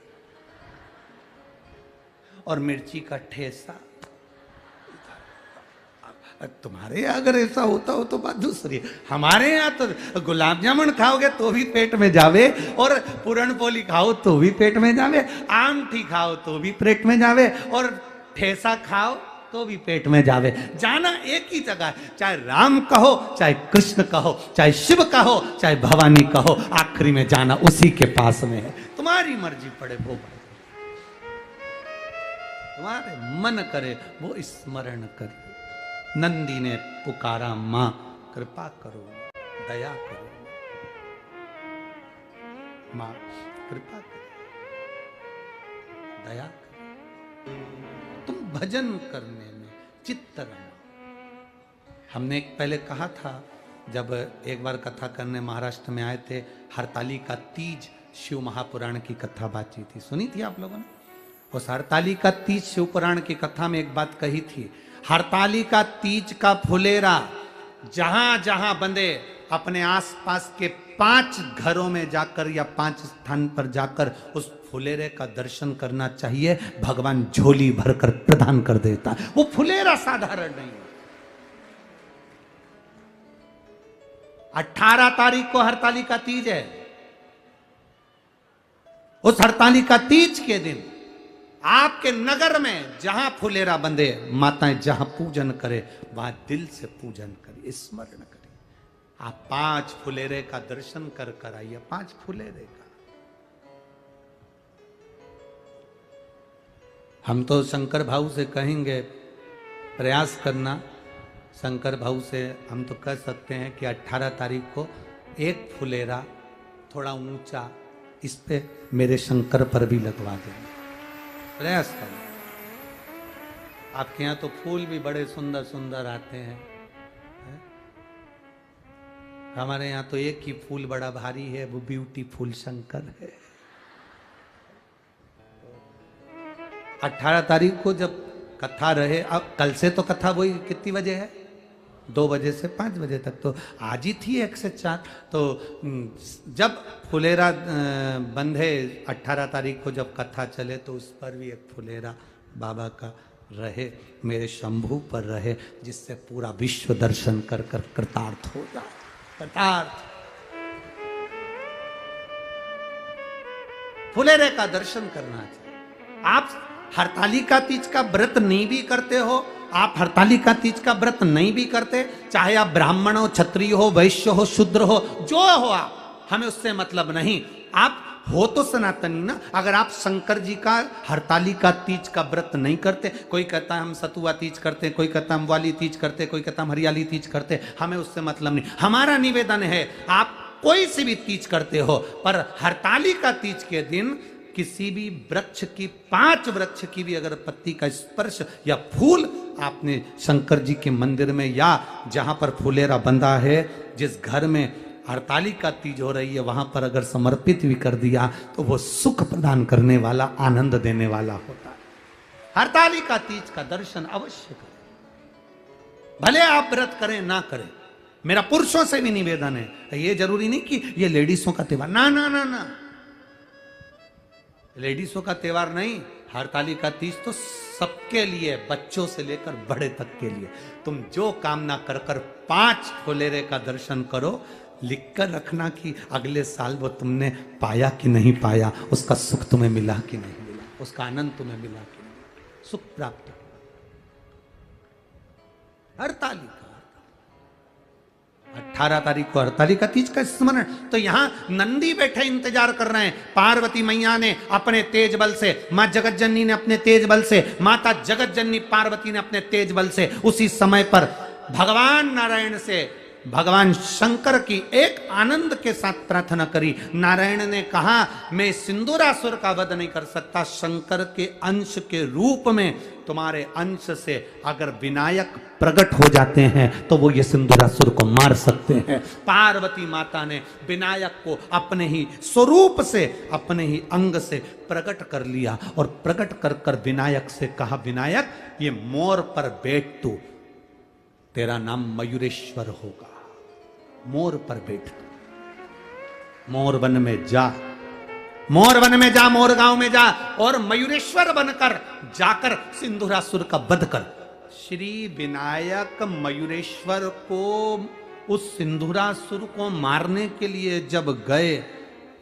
और मिर्ची का ठेसा। तुम्हारे यहाँ अगर ऐसा होता हो तो बात दूसरी है। हमारे यहाँ तो गुलाब जामुन खाओगे तो भी पेट में जावे, और पूरन पोली खाओ तो भी पेट में जावे, आमठी खाओ तो भी पेट में जावे, और ठेसा खाओ तो भी पेट में जावे। जाना एक ही जगह, चाहे राम कहो, चाहे कृष्ण कहो, चाहे शिव कहो, चाहे भवानी कहो, आखिरी में जाना उसी के पास में है। तुम्हारी मर्जी पड़े वो, तुम्हारे मन करे वो स्मरण करे। नंदी ने पुकारा, मां कृपा करो। दया करो माँ, कृपा करो, दया करो, तुम भजन करने में चित्त रमा। हमने एक पहले कहा था, जब एक बार कथा करने महाराष्ट्र में आए थे, हरताली का तीज शिव महापुराण की कथा बाची थी, सुनी थी आप लोगों ने? उस हरताली का तीज शिव पुराण की कथा में एक बात कही थी, हरताली का तीज का फुलेरा जहां जहां बंधे अपने आसपास के 5 घरों में जाकर या 5 स्थान पर जाकर उस फुलेरे का दर्शन करना चाहिए। भगवान झोली भरकर प्रदान कर देता। वो फुलेरा साधारण नहीं है। 18 तारीख को हरताली का तीज है। उस हरताली का तीज के दिन आपके नगर में जहां फुलेरा बंधे, माताएं जहां पूजन करे, वहां दिल से पूजन करे, स्मरण करे। आप 5 फुलेरे का दर्शन कर आइए, 5 फुलेरे का। हम तो शंकर भाऊ से कहेंगे प्रयास करना, शंकर भाऊ से हम तो कह सकते हैं कि 18 तारीख को एक फुलेरा थोड़ा ऊंचा इस पे मेरे शंकर पर भी लगवा देंगे, प्रयास करें। आपके यहाँ तो फूल भी बड़े सुंदर सुंदर आते हैं, हमारे यहाँ तो एक ही फूल बड़ा भारी है, वो ब्यूटीफुल शंकर है। 18 तारीख को जब कथा रहे, अब कल से तो कथा वही कितनी बजे है, 2 बजे से 5 बजे तक, तो आज ही थी 1 से 4। तो जब फुलेरा बंधे 18 तारीख को जब कथा चले, तो उस पर भी एक फुलेरा बाबा का रहे, मेरे शंभू पर रहे, जिससे पूरा विश्व दर्शन कर कर कृतार्थ हो जाए। कृतार्थ फुलेरे का दर्शन करना चाहिए। आप हरताली का तीज का व्रत नहीं भी करते हो, आप हरताली का तीज का व्रत नहीं भी करते, चाहे आप ब्राह्मण हो, क्षत्रिय हो, वैश्य हो, शूद्र हो, जो हो आप, हमें उससे मतलब नहीं। आप हो तो सनातनी ना। अगर आप शंकर जी का हरताली का तीज का व्रत नहीं करते, कोई कहता है हम सतुआ तीज करते, कोई कहता है हम वाली तीज करते, कोई कहता है हम हरियाली तीज करते, हमें उससे मतलब नहीं। हमारा निवेदन है, आप कोई सी भी तीज करते हो, पर हरताली का तीज के दिन किसी भी वृक्ष की, 5 वृक्ष की भी अगर पत्ती का स्पर्श या फूल आपने शंकर जी के मंदिर में या जहां पर फुलेरा बंधा है, जिस घर में हरताली का तीज हो रही है, वहां पर अगर समर्पित भी कर दिया, तो वो सुख प्रदान करने वाला, आनंद देने वाला होता है। हरताली का तीज का दर्शन अवश्य करें, भले आप व्रत करें ना करें। मेरा पुरुषों से भी निवेदन है, ये जरूरी नहीं कि ये लेडीजों का त्योहार, ना ना ना ना, लेडीजों का त्योहार नहीं। हरताली का तीज तो सबके लिए, बच्चों से लेकर बड़े तक के लिए। तुम जो कामना कर कर 5 फुलेरे का दर्शन करो, लिख कर रखना कि अगले साल वो तुमने पाया कि नहीं पाया, उसका सुख तुम्हें मिला कि नहीं मिला, उसका आनंद तुम्हें मिला कि नहीं, सुख प्राप्त। हरताली का 18 तारीख को हरताली का तीज का स्मरण। तो यहां नंदी बैठे इंतजार कर रहे हैं। पार्वती मैया ने अपने तेज बल से, मां जगत जननी ने अपने तेज बल से, माता जगत जननी पार्वती ने अपने तेज बल से उसी समय पर भगवान नारायण से, भगवान शंकर की एक आनंद के साथ प्रार्थना करी। नारायण ने कहा, मैं सिंदूरासुर का वध नहीं कर सकता, शंकर के अंश के रूप में तुम्हारे अंश से अगर विनायक प्रकट हो जाते हैं तो वो ये सिंदूरासुर को मार सकते हैं। पार्वती माता ने विनायक को अपने ही स्वरूप से, अपने ही अंग से प्रकट कर लिया और प्रकट कर कर विनायक से कहा, विनायक ये मोर पर बैठ, तू, तेरा नाम मयूरेश्वर होगा, मोर पर बैठ, मोर वन में जा, मोर वन में जा, मोर गांव में जा और मयूरेश्वर बनकर जाकर सिंदूरासुर का वध कर। श्री विनायक मयूरेश्वर को, उस सिंदूरासुर को मारने के लिए जब गए,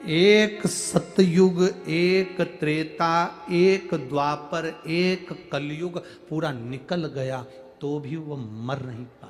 एक सतयुग, एक त्रेता, एक द्वापर, एक कलयुग पूरा निकल गया, तो भी वो मर नहीं पाया।